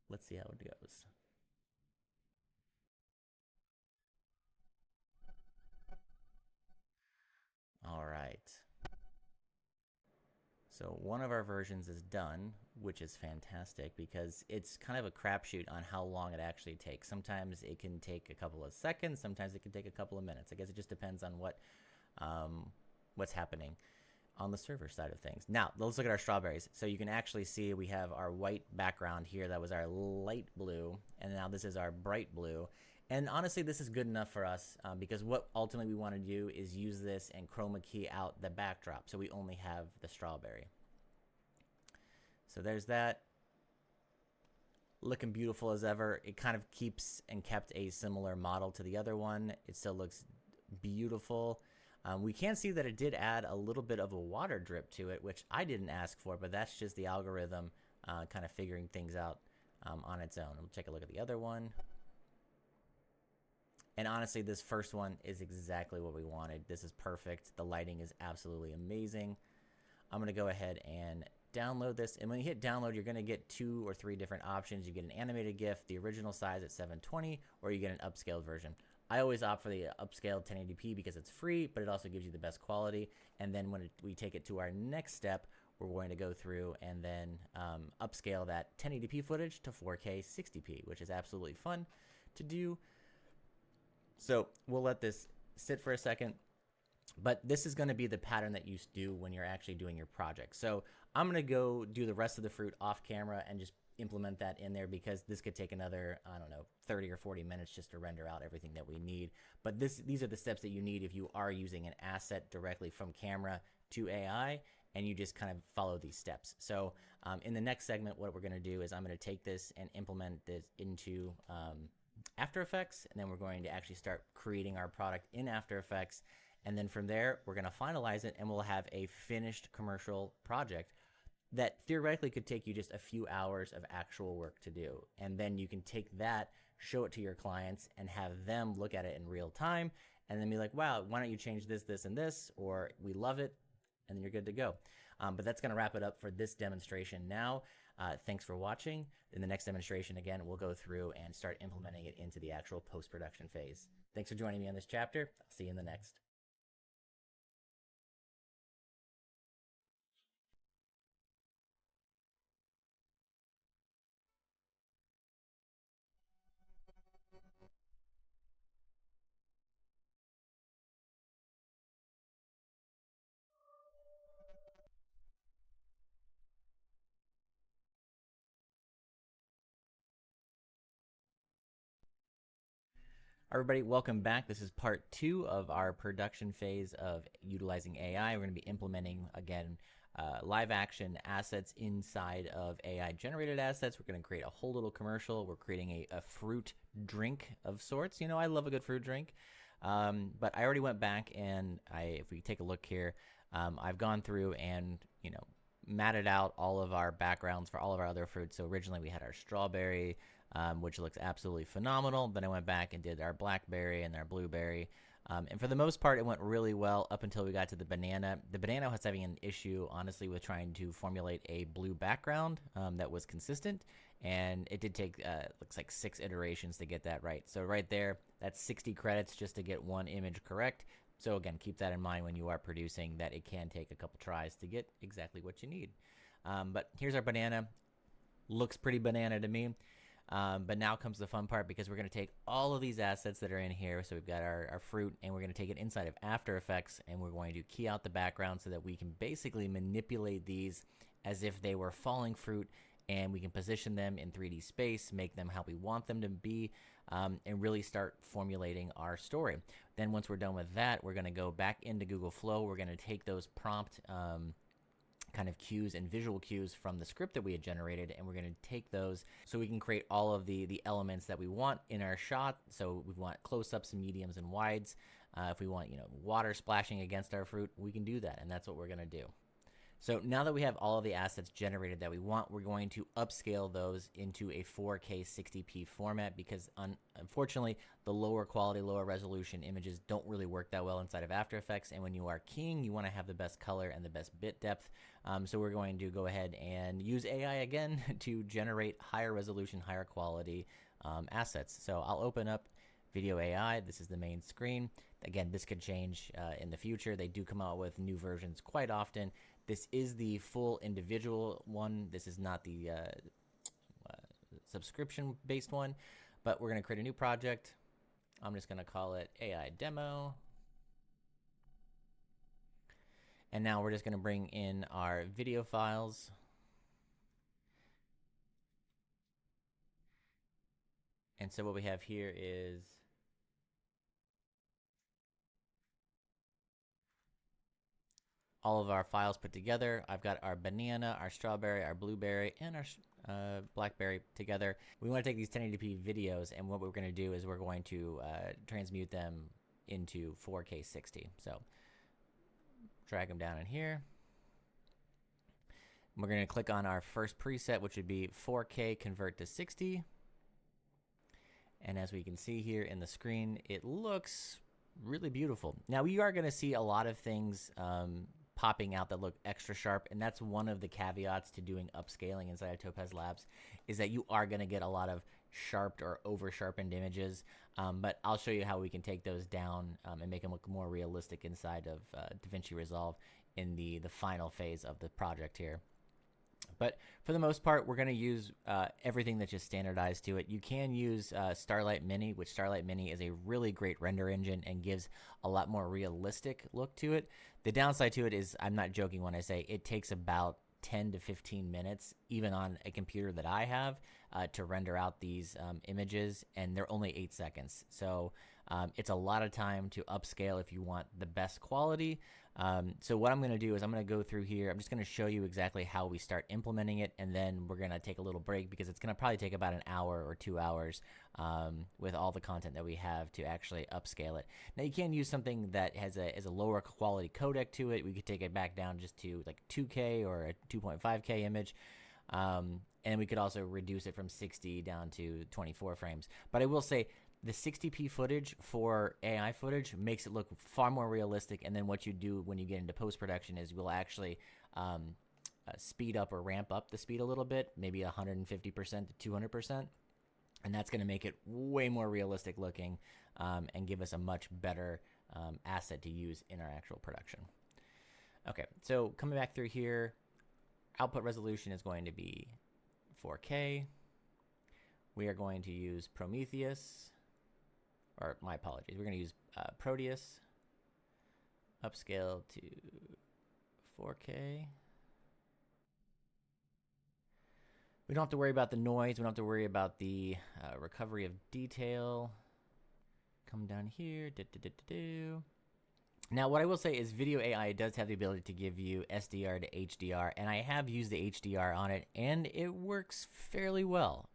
Let's see how it goes. All right. So one of our versions is done, which is fantastic because it's kind of a crapshoot on how long it actually takes. Sometimes it can take a couple of seconds. Sometimes it can take a couple of minutes. I guess it just depends on what's happening on the server side of things. Now, let's look at our strawberries. So you can actually see we have our white background here. That was our light blue. And now this is our bright blue. And honestly, this is good enough for us because what ultimately we want to do is use this and chroma key out the backdrop. So we only have the strawberry. So there's that. Looking beautiful as ever. It kind of keeps and kept a similar model to the other one. It still looks beautiful. We can see that it did add a little bit of a water drip to it, which I didn't ask for, but that's just the algorithm kind of figuring things out on its own. We'll take a look at the other one. And honestly, this first one is exactly what we wanted. This is perfect. The lighting is absolutely amazing. I'm going to go ahead and download this. And when you hit download, you're going to get 2 or 3 different options. You get an animated GIF, the original size at 720, or you get an upscaled version. I always opt for the upscaled 1080p because it's free, but it also gives you the best quality. And then when we take it to our next step, we're going to go through and then upscale that 1080p footage to 4K 60p, which is absolutely fun to do. So we'll let this sit for a second, but this is going to be the pattern that you do when you're actually doing your project. So I'm going to go do the rest of the fruit off camera and just implement that in there because this could take another, I don't know, 30 or 40 minutes just to render out everything that we need. But these are the steps that you need if you are using an asset directly from camera to AI, and you just kind of follow these steps. So in the next segment, what we're going to do is I'm going to take this and implement this into After Effects, and then we're going to actually start creating our product in After Effects. And then from there, we're going to finalize it, and we'll have a finished commercial project that theoretically could take you just a few hours of actual work to do. And then you can take that, show it to your clients, and have them look at it in real time, and then be like, wow, why don't you change this, this, and this, or we love it, and then you're good to go. But that's going to wrap it up for this demonstration now. Thanks for watching. In the next demonstration, again, we'll go through and start implementing it into the actual post-production phase. Thanks for joining me on this chapter. I'll see you in the next. Everybody, welcome back. This is part 2 of our production phase of utilizing AI. We're going to be implementing, again, live action assets inside of AI generated assets. We're going to create a whole little commercial. We're creating a fruit drink of sorts. I love a good fruit drink. But I already went back and if we take a look here, I've gone through and, matted out all of our backgrounds for all of our other fruits. So originally we had our strawberry, which looks absolutely phenomenal. Then I went back and did our blackberry and our blueberry. And for the most part, it went really well up until we got to the banana. The banana was having an issue, honestly, with trying to formulate a blue background that was consistent. And it did take, looks like 6 iterations to get that right. So right there, that's 60 credits just to get one image correct. So again, keep that in mind when you are producing, that it can take a couple tries to get exactly what you need. But here's our banana. Looks pretty banana to me. But now comes the fun part, because we're going to take all of these assets that are in here. So we've got our fruit, and we're going to take it inside of After Effects, and we're going to key out the background so that we can basically manipulate these as if they were falling fruit, and we can position them in 3D space, make them how we want them to be, and really start formulating our story. Then once we're done with that, we're going to go back into Google Flow. We're going to take those prompt kind of cues and visual cues from the script that we had generated, and we're going to take those so we can create all of the elements that we want in our shot. So we want close-ups and mediums and wides. If we want water splashing against our fruit, we can do that, and that's what we're going to do. So now that we have all of the assets generated that we want, we're going to upscale those into a 4K 60p format, because unfortunately, the lower quality, lower resolution images don't really work that well inside of After Effects. And when you are keying, you want to have the best color and the best bit depth. So we're going to go ahead and use AI again to generate higher resolution, higher quality assets. So I'll open up Video AI. This is the main screen. Again, this could change in the future. They do come out with new versions quite often. This is the full individual one. This is not the subscription-based one, but we're going to create a new project. I'm just going to call it AI Demo. And now we're just going to bring in our video files. And so what we have here is all of our files put together. I've got our banana, our strawberry, our blueberry, and our blackberry together. We want to take these 1080p videos, and what we're going to do is we're going to transmute them into 4K 60. So drag them down in here. We're going to click on our first preset, which would be 4K convert to 60. And as we can see here in the screen, it looks really beautiful. Now, we are going to see a lot of things popping out that look extra sharp, and that's one of the caveats to doing upscaling inside of Topaz Labs, is that you are going to get a lot of sharpened or over sharpened images, but I'll show you how we can take those down and make them look more realistic inside of DaVinci Resolve in the final phase of the project here. But for the most part, we're going to use everything that's just standardized to it. You can use Starlight Mini, which Starlight Mini is a really great render engine and gives a lot more realistic look to it. The downside to it is, I'm not joking when I say it takes about 10 to 15 minutes, even on a computer that I have, to render out these images, and they're only 8 seconds. So it's a lot of time to upscale if you want the best quality. So what I'm going to do is I'm going to go through here. I'm just going to show you exactly how we start implementing it, and then we're going to take a little break, because it's going to probably take about an hour or 2 hours with all the content that we have to actually upscale it. Now, you can use something that has a lower quality codec to it. We could take it back down just to like 2K or a 2.5K image. And we could also reduce it from 60 down to 24 frames. But I will say, the 60p footage for AI footage makes it look far more realistic, and then what you do when you get into post-production is you'll actually speed up or ramp up the speed a little bit, maybe 150% to 200%, and that's going to make it way more realistic looking and give us a much better asset to use in our actual production. Okay, so coming back through here, output resolution is going to be 4K. We are going to use Prometheus, or my apologies, we're going to use Proteus, upscale to 4K. We don't have to worry about the noise. We don't have to worry about the recovery of detail. Come down here. Now, what I will say is video AI does have the ability to give you SDR to HDR, and I have used the HDR on it, and it works fairly well.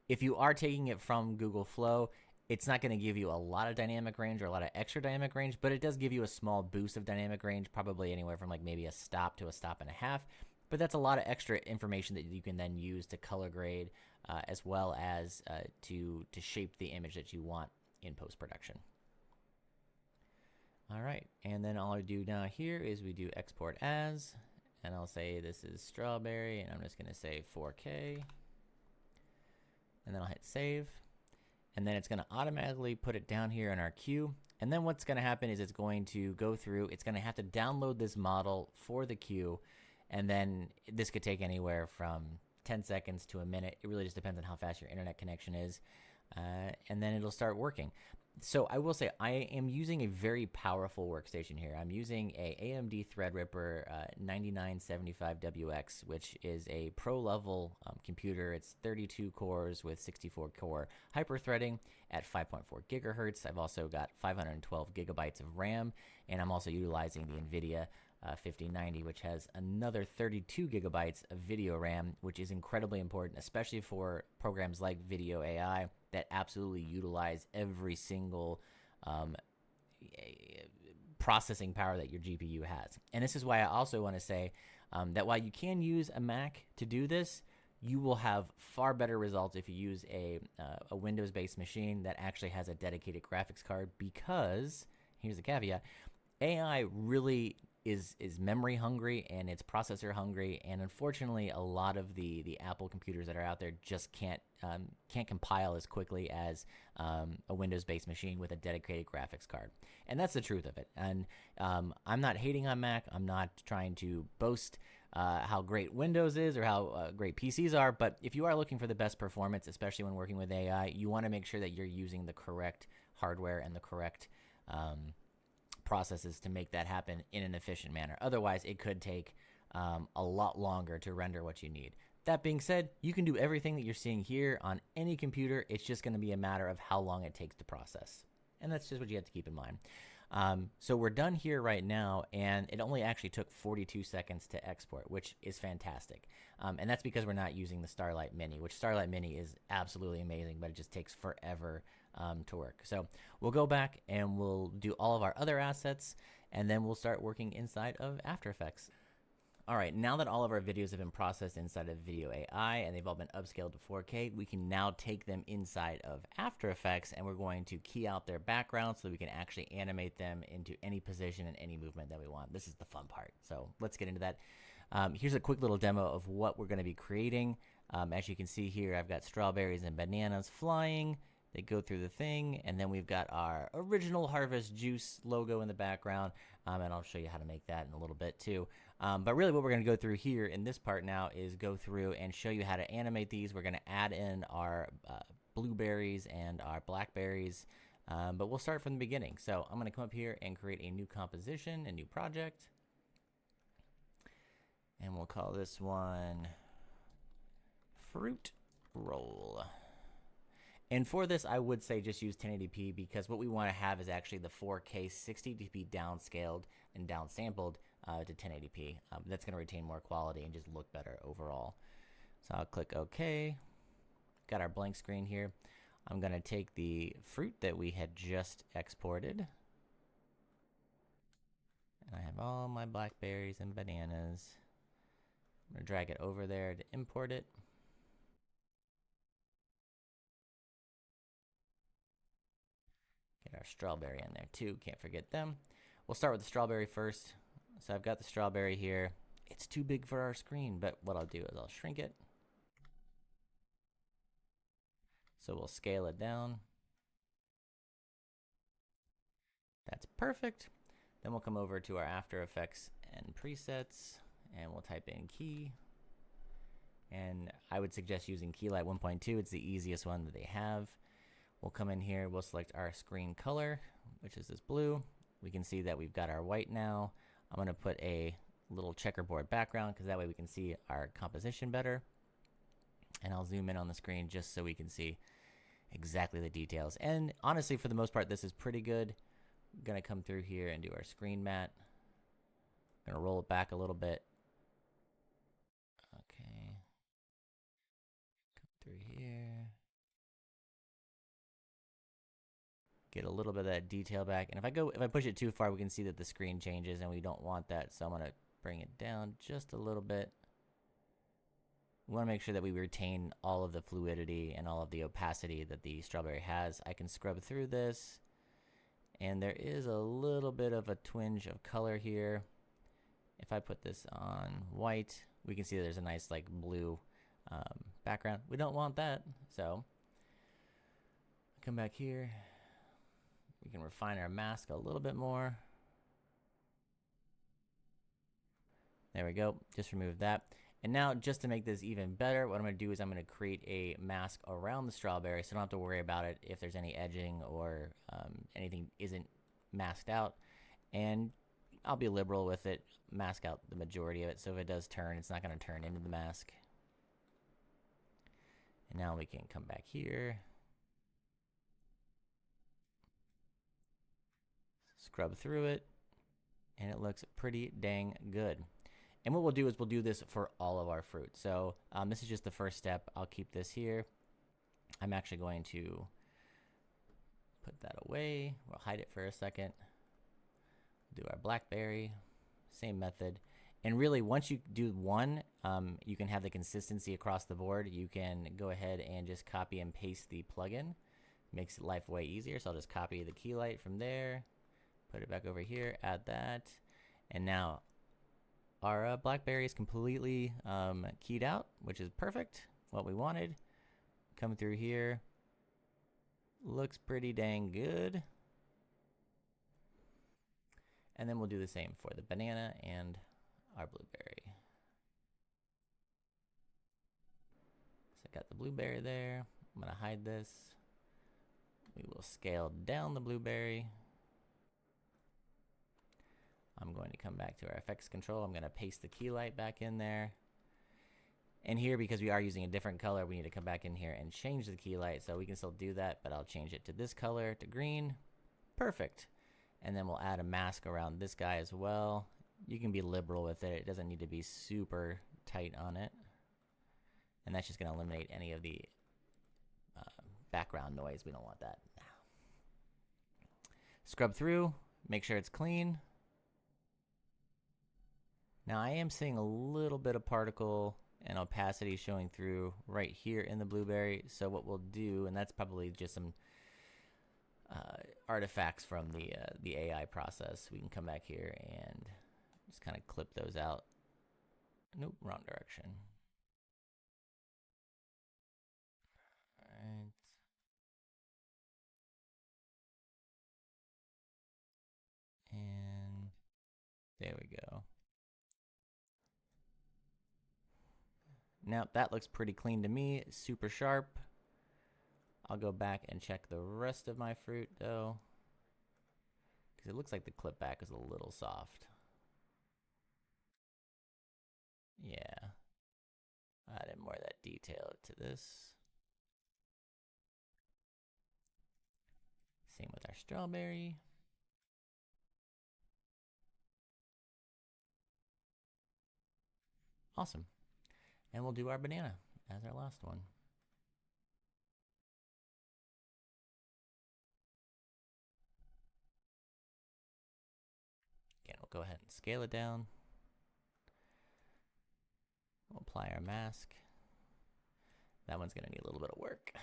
If you are taking it from Google Flow, it's not going to give you a lot of dynamic range or a lot of extra dynamic range, but it does give you a small boost of dynamic range, probably anywhere from like maybe a stop to a stop and a half. But that's a lot of extra information that you can then use to color grade, as well as to shape the image that you want in post-production. All right, and then all I do now here is we do export as, and I'll say this is strawberry, and I'm just going to say 4K, and then I'll hit save, and then it's going to automatically put it down here in our queue. And then what's going to happen is it's going to go through, it's going to have to download this model for the queue, and then this could take anywhere from 10 seconds to a minute. It really just depends on how fast your internet connection is, and then it'll start working. So I will say I am using a very powerful workstation here. I'm using a AMD Threadripper 9975WX, which is a pro-level computer. It's 32 cores with 64 core hyper-threading at 5.4 gigahertz. I've also got 512 gigabytes of RAM, and I'm also utilizing the NVIDIA 5090, which has another 32 gigabytes of video RAM, which is incredibly important, especially for programs like video AI that absolutely utilize every single processing power that your GPU has. And this is why I also want to say that while you can use a Mac to do this, you will have far better results if you use a Windows-based machine that actually has a dedicated graphics card, because, here's the caveat, AI really is memory hungry and it's processor hungry, and unfortunately a lot of the Apple computers that are out there just can't compile as quickly as a Windows-based machine with a dedicated graphics card. And that's the truth of it. And I'm not hating on Mac. I'm not trying to boast how great Windows is or how great PCs are, but if you are looking for the best performance, especially when working with AI, you want to make sure that you're using the correct hardware and the correct processes to make that happen in an efficient manner. Otherwise, it could take a lot longer to render what you need. That being said, you can do everything that you're seeing here on any computer. It's just going to be a matter of how long it takes to process. And that's just what you have to keep in mind. So we're done here right now, and it only actually took 42 seconds to export, which is fantastic. And that's because we're not using the Starlight Mini, which Starlight Mini is absolutely amazing, but it just takes forever to work. So we'll go back and we'll do all of our other assets, and then we'll start working inside of After Effects. All right, now that all of our videos have been processed inside of Video AI and they've all been upscaled to 4K, we can now take them inside of After Effects, and we're going to key out their background so that we can actually animate them into any position and any movement that we want. This is the fun part. So let's get into that. Here's a quick little demo of what we're going to be creating. As you can see here, I've got strawberries and bananas flying. They go through the thing, and then we've got our original Harvest Juice logo in the background, and I'll show you how to make that in a little bit too. But really what we're going to go through here in this part now is go through and show you how to animate these. We're going to add in our blueberries and our blackberries, but we'll start from the beginning. So I'm going to come up here and create a new composition, a new project, and we'll call this one Fruit Roll. And for this, I would say just use 1080p, because what we want to have is actually the 4K 60 to be downscaled and downsampled to 1080p. That's going to retain more quality and just look better overall. So I'll click OK. Got our blank screen here. I'm going to take the fruit that we had just exported, and I have all my blackberries and bananas. I'm going to drag it over there to import it. Get our strawberry in there too, can't forget them. We'll start with the strawberry first. So I've got the strawberry here. It's too big for our screen, but what I'll do is I'll shrink it. So we'll scale it down. That's perfect. Then we'll come over to our After Effects and presets, and we'll type in key. And I would suggest using Keylight 1.2. It's the easiest one that they have. We'll come in here, we'll select our screen color, which is this blue. We can see that we've got our white now. I'm going to put a little checkerboard background, because that way we can see our composition better. And I'll zoom in on the screen just so we can see exactly the details. And honestly, for the most part, this is pretty good. Gonna come through here and do our screen mat. Gonna roll it back a little bit. Okay. Come through here. Get a little bit of that detail back. And if I push it too far, we can see that the screen changes and we don't want that. So I'm gonna bring it down just a little bit. We want to make sure that we retain all of the fluidity and all of the opacity that the strawberry has. I can scrub through this, and there is a little bit of a twinge of color here. If I put this on white, we can see there's a nice like blue background. We don't want that, so come back here. We can refine our mask a little bit more. There we go. Just remove that. And now, just to make this even better, what I'm going to do is I'm going to create a mask around the strawberry, so I don't have to worry about it if there's any edging or anything isn't masked out. And I'll be liberal with it, mask out the majority of it, so if it does turn, it's not going to turn into the mask. And now we can come back here. Scrub through it, and it looks pretty dang good. And what we'll do is we'll do this for all of our fruit. So this is just the first step. I'll keep this here. I'm actually going to put that away. We'll hide it for a second. Do our blackberry, same method. And really, once you do one, you can have the consistency across the board. You can go ahead and just copy and paste the plugin. Makes life way easier. So I'll just copy the key light from there, put it back over here, add that. And now our blackberry is completely keyed out, which is perfect, what we wanted. Come through here. Looks pretty dang good. And then we'll do the same for the banana and our blueberry. So I got the blueberry there. I'm gonna hide this. We will scale down the blueberry. I'm going to come back to our effects control. I'm going to paste the key light back in there. And here, because we are using a different color, we need to come back in here and change the key light. So we can still do that, but I'll change it to this color, to green. Perfect. And then we'll add a mask around this guy as well. You can be liberal with it. It doesn't need to be super tight on it. And that's just going to eliminate any of the background noise. We don't want that. Scrub through, make sure it's clean. Now I am seeing a little bit of particle and opacity showing through right here in the blueberry. So what we'll do, and that's probably just some artifacts from the AI process. We can come back here and just kind of clip those out. Nope, wrong direction. All right. And there we go. Now that looks pretty clean to me, super sharp. I'll go back and check the rest of my fruit though, because it looks like the clip back is a little soft. Yeah, added more of that detail to this. Same with our strawberry. Awesome. And we'll do our banana as our last one. Again, we'll go ahead and scale it down. We'll apply our mask. That one's going to need a little bit of work.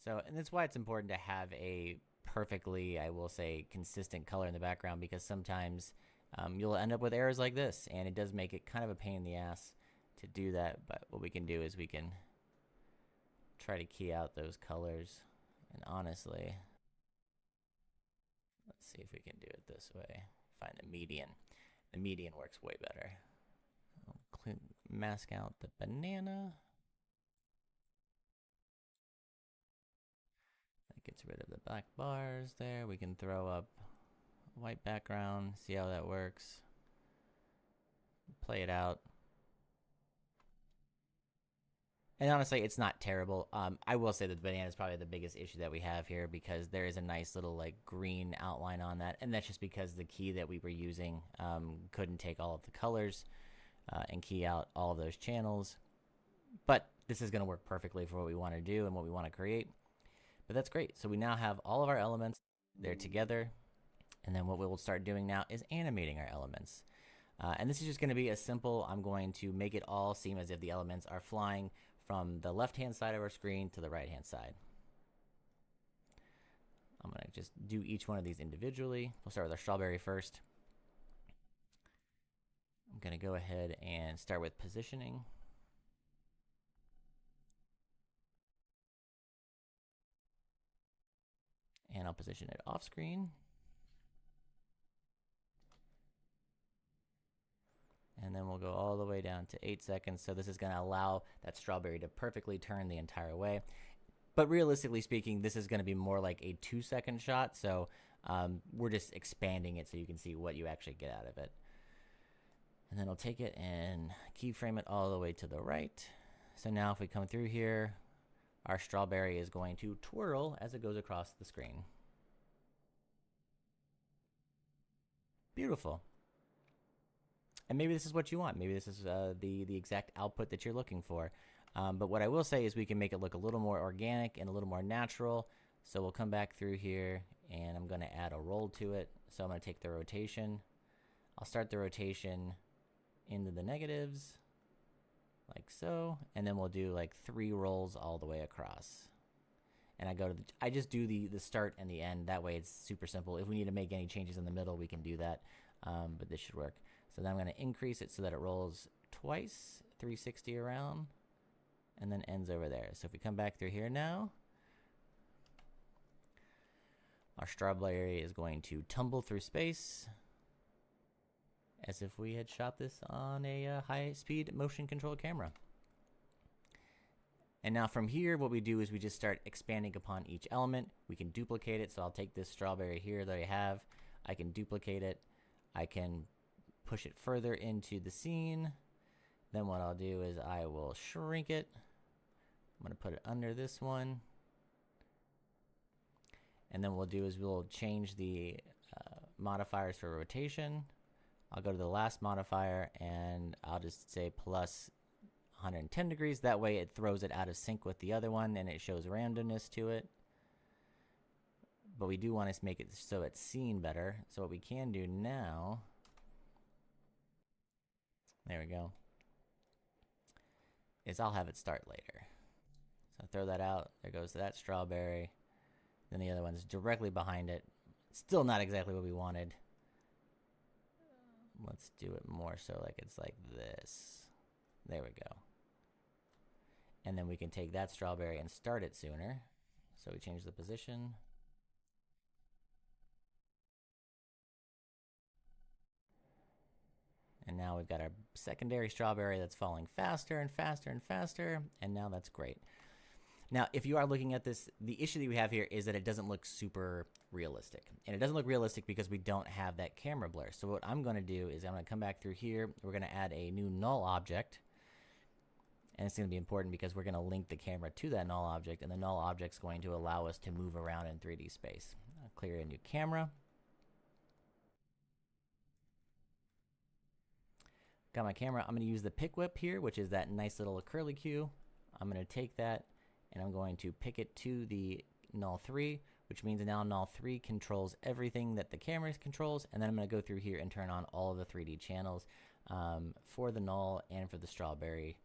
So, and that's why it's important to have a perfectly, I will say, consistent color in the background, because sometimes you'll end up with errors like this, and it does make it kind of a pain in the ass to do that. But what we can do is we can try to key out those colors. And honestly, let's see if we can do it this way. Find the median. The median works way better. I'll mask out the banana. That gets rid of the black bars there. We can throw up white background, see how that works. play it out. And honestly, it's not terrible. I will say that the banana is probably the biggest issue that we have here because there is a nice little like green outline on that. And that's just because the key that we were using couldn't take all of the colors and key out all of those channels. But this is going to work perfectly for what we want to do and what we want to create. But that's great. So we now have all of our elements. They're together. And then what we'll start doing now is animating our elements. And this is just going to be a simple, I'm going to make it all seem as if the elements are flying from the left-hand side of our screen to the right-hand side. I'm going to just do each one of these individually. We'll start with our strawberry first. I'm going to go ahead and start with positioning. And I'll position it off screen. And then we'll go all the way down to 8 seconds. So this is going to allow that strawberry to perfectly turn the entire way. But realistically speaking, this is going to be more like a 2-second shot. So we're just expanding it so you can see what you actually get out of it. And then I'll take it and keyframe it all the way to the right. So now if we come through here, our strawberry is going to twirl as it goes across the screen. Beautiful. And maybe this is what you want. Maybe this is the exact output that you're looking for. But what I will say is we can make it look a little more organic and a little more natural. So we'll come back through here and I'm going to add a roll to it. So I'm going to take the rotation. I'll start the rotation into the negatives like so. And then we'll do like 3 rolls all the way across. And I just do the start and the end. That way it's super simple. If we need to make any changes in the middle, we can do that. But this should work. So then I'm going to increase it so that it rolls twice, 360 around, and then ends over there. So if we come back through here now, our strawberry is going to tumble through space as if we had shot this on a high-speed motion-controlled camera. And now from here, what we do is we just start expanding upon each element. We can duplicate it. So I'll take this strawberry here that I have. I can duplicate it. I can push it further into the scene. Then what I'll do is I will shrink it. I'm going to put it under this one. And then what we'll do is we'll change the modifiers for rotation. I'll go to the last modifier and I'll just say plus 110 degrees. That way it throws it out of sync with the other one and it shows randomness to it. But we do want to make it so it's seen better. So what we can do now, there we go, is I'll have it start later. So throw that out. There goes that strawberry. Then the other one's directly behind it. Still not exactly what we wanted. Let's do it more so like it's like this. There we go. And then we can take that strawberry and start it sooner. So we change the position. And now we've got our secondary strawberry that's falling faster and faster and faster. And now that's great. Now, if you are looking at this, the issue that we have here is that it doesn't look super realistic. And it doesn't look realistic because we don't have that camera blur. So what I'm going to do is I'm going to come back through here. We're going to add a new null object. And it's going to be important because we're going to link the camera to that null object. And the null object is going to allow us to move around in 3D space. I'll clear a new camera. Got my camera. I'm going to use the pick whip here, which is that nice little curly cue. I'm going to take that and I'm going to pick it to the null 3, which means now null 3 controls everything that the camera controls. And then I'm going to go through here and turn on all of the 3D channels for the null and for the strawberry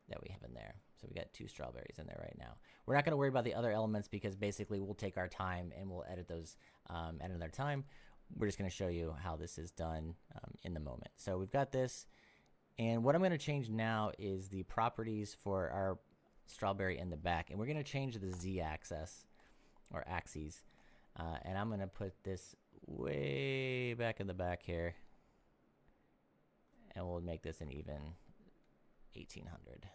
that we have in there. So we got 2 strawberries in there right now. We're not going to worry about the other elements because basically we'll take our time and we'll edit those at another time. We're just going to show you how this is done in the moment. So we've got this. And what I'm going to change now is the properties for our strawberry in the back. And we're going to change the z-axis or axes. And I'm going to put this way back in the back here. And we'll make this an even 1800.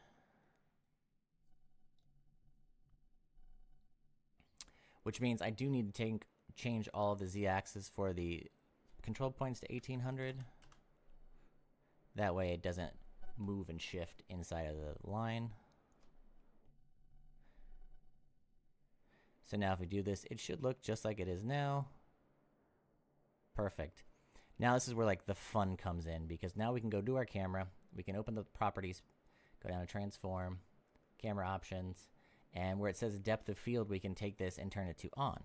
Which means I do need to change all of the z-axis for the control points to 1800. That way it doesn't move and shift inside of the line. So now if we do this, it should look just like it is now. Perfect. Now this is where like the fun comes in, because now we can go to our camera, we can open the properties, go down to transform, camera options, and where it says depth of field, we can take this and turn it to on.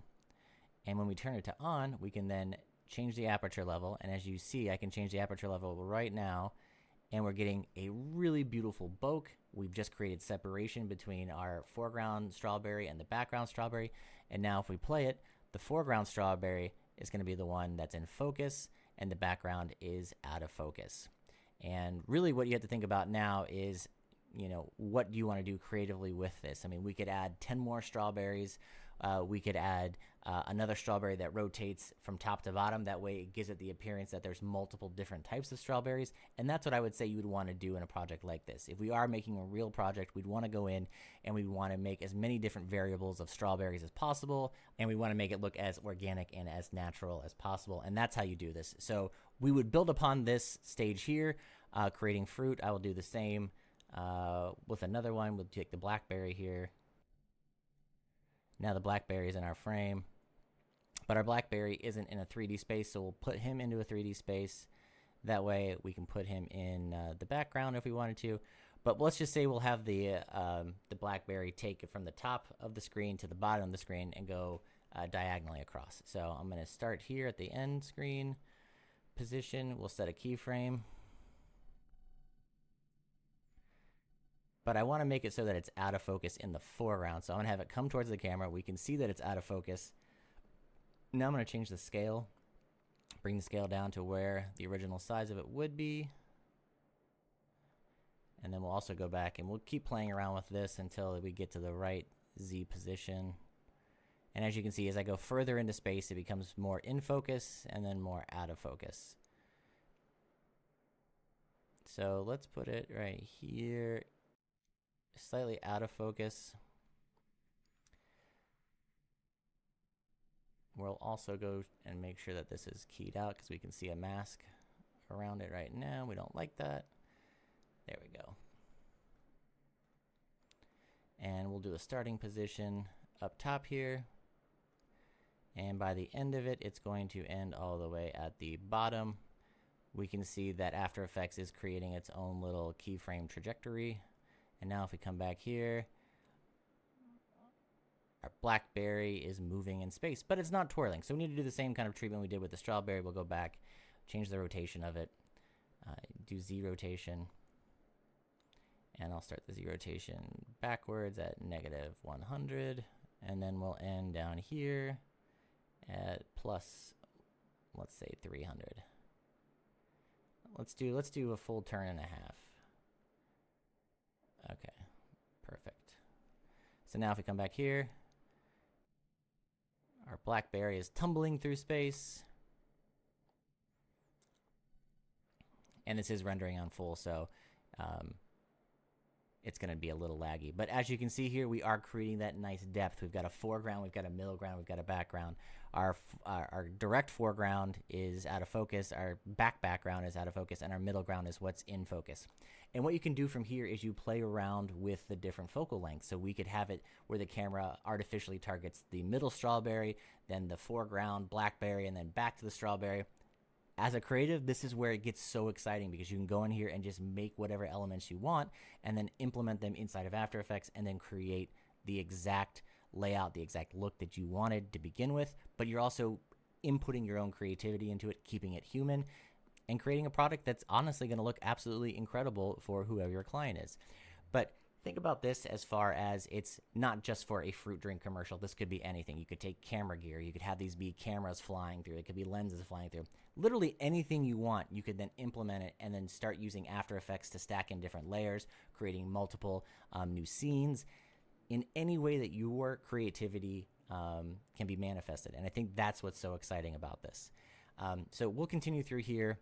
And when we turn it to on, we can then change the aperture level. And as you see, I can change the aperture level right now, and we're getting a really beautiful bokeh. We've just created separation between our foreground strawberry and the background strawberry. And now if we play it, the foreground strawberry is going to be the one that's in focus, and the background is out of focus. And really what you have to think about now is, you know, what do you want to do creatively with this? I mean, we could add 10 more strawberries. We could add another strawberry that rotates from top to bottom. That way it gives it the appearance that there's multiple different types of strawberries. And that's what I would say you would want to do in a project like this. If we are making a real project, we'd want to go in and we want to make as many different variables of strawberries as possible. And we want to make it look as organic and as natural as possible. And that's how you do this. So we would build upon this stage here, creating fruit. I will do the same with another one. We'll take the blackberry here. Now the blackberry is in our frame, but our blackberry isn't in a 3D space, so we'll put him into a 3D space. That way we can put him in the background if we wanted to. But let's just say we'll have the blackberry take it from the top of the screen to the bottom of the screen and go diagonally across. So I'm going to start here at the end screen position. We'll set a keyframe. But I want to make it so that it's out of focus in the foreground. So I'm going to have it come towards the camera. We can see that it's out of focus. Now I'm going to change the scale. Bring the scale down to where the original size of it would be. And then we'll also go back and we'll keep playing around with this until we get to the right Z position. And as you can see, as I go further into space, it becomes more in focus and then more out of focus. So let's put it right here. Slightly out of focus. We'll also go and make sure that this is keyed out because we can see a mask around it right now. We don't like that. There we go. And we'll do a starting position up top here. And by the end of it, it's going to end all the way at the bottom. We can see that After Effects is creating its own little keyframe trajectory. And now if we come back here, our blackberry is moving in space, but it's not twirling. So we need to do the same kind of treatment we did with the strawberry. We'll go back, change the rotation of it, do Z rotation. And I'll start the Z rotation backwards at -100. And then we'll end down here at plus, let's say 300. Let's do a full turn and a half. Okay, perfect. So now if we come back here, our blackberry is tumbling through space. And this is rendering on full, so it's going to be a little laggy. But as you can see here, we are creating that nice depth. We've got a foreground, we've got a middle ground, we've got a background. Our direct foreground is out of focus, our background is out of focus, and our middle ground is what's in focus. And what you can do from here is you play around with the different focal lengths. So we could have it where the camera artificially targets the middle strawberry, then the foreground blackberry, and then back to the strawberry. As a creative, this is where it gets so exciting because you can go in here and just make whatever elements you want and then implement them inside of After Effects and then create the exact layout, the exact look that you wanted to begin with. But you're also inputting your own creativity into it, keeping it human, and creating a product that's honestly going to look absolutely incredible for whoever your client is. But think about this as far as it's not just for a fruit drink commercial. This could be anything. You could take camera gear. You could have these be cameras flying through. It could be lenses flying through. Literally anything you want, you could then implement it and then start using After Effects to stack in different layers, creating multiple new scenes in any way that your creativity can be manifested. And I think that's what's so exciting about this. So we'll continue through here.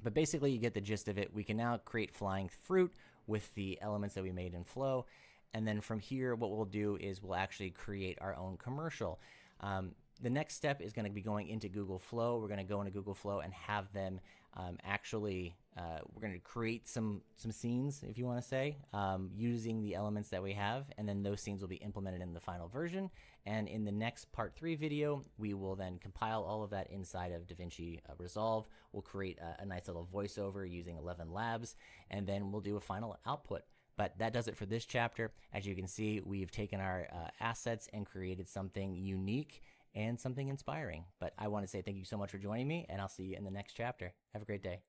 But basically, you get the gist of it. We can now create flying fruit with the elements that we made in Flow. And then from here, what we'll do is we'll actually create our own commercial. The next step is going to be going into Google Flow. We're going to go into Google Flow and have them actually we're going to create some scenes, if you want to say, using the elements that we have, and then those scenes will be implemented in the final version. And in the next part 3 video, we will then compile all of that inside of DaVinci Resolve. We'll create a nice little voiceover using 11 labs, and then we'll do a final output. But that does it for this chapter. As you can see, we've taken our assets and created something unique and something inspiring. But I want to say thank you so much for joining me, and I'll see you in the next chapter. Have a great day.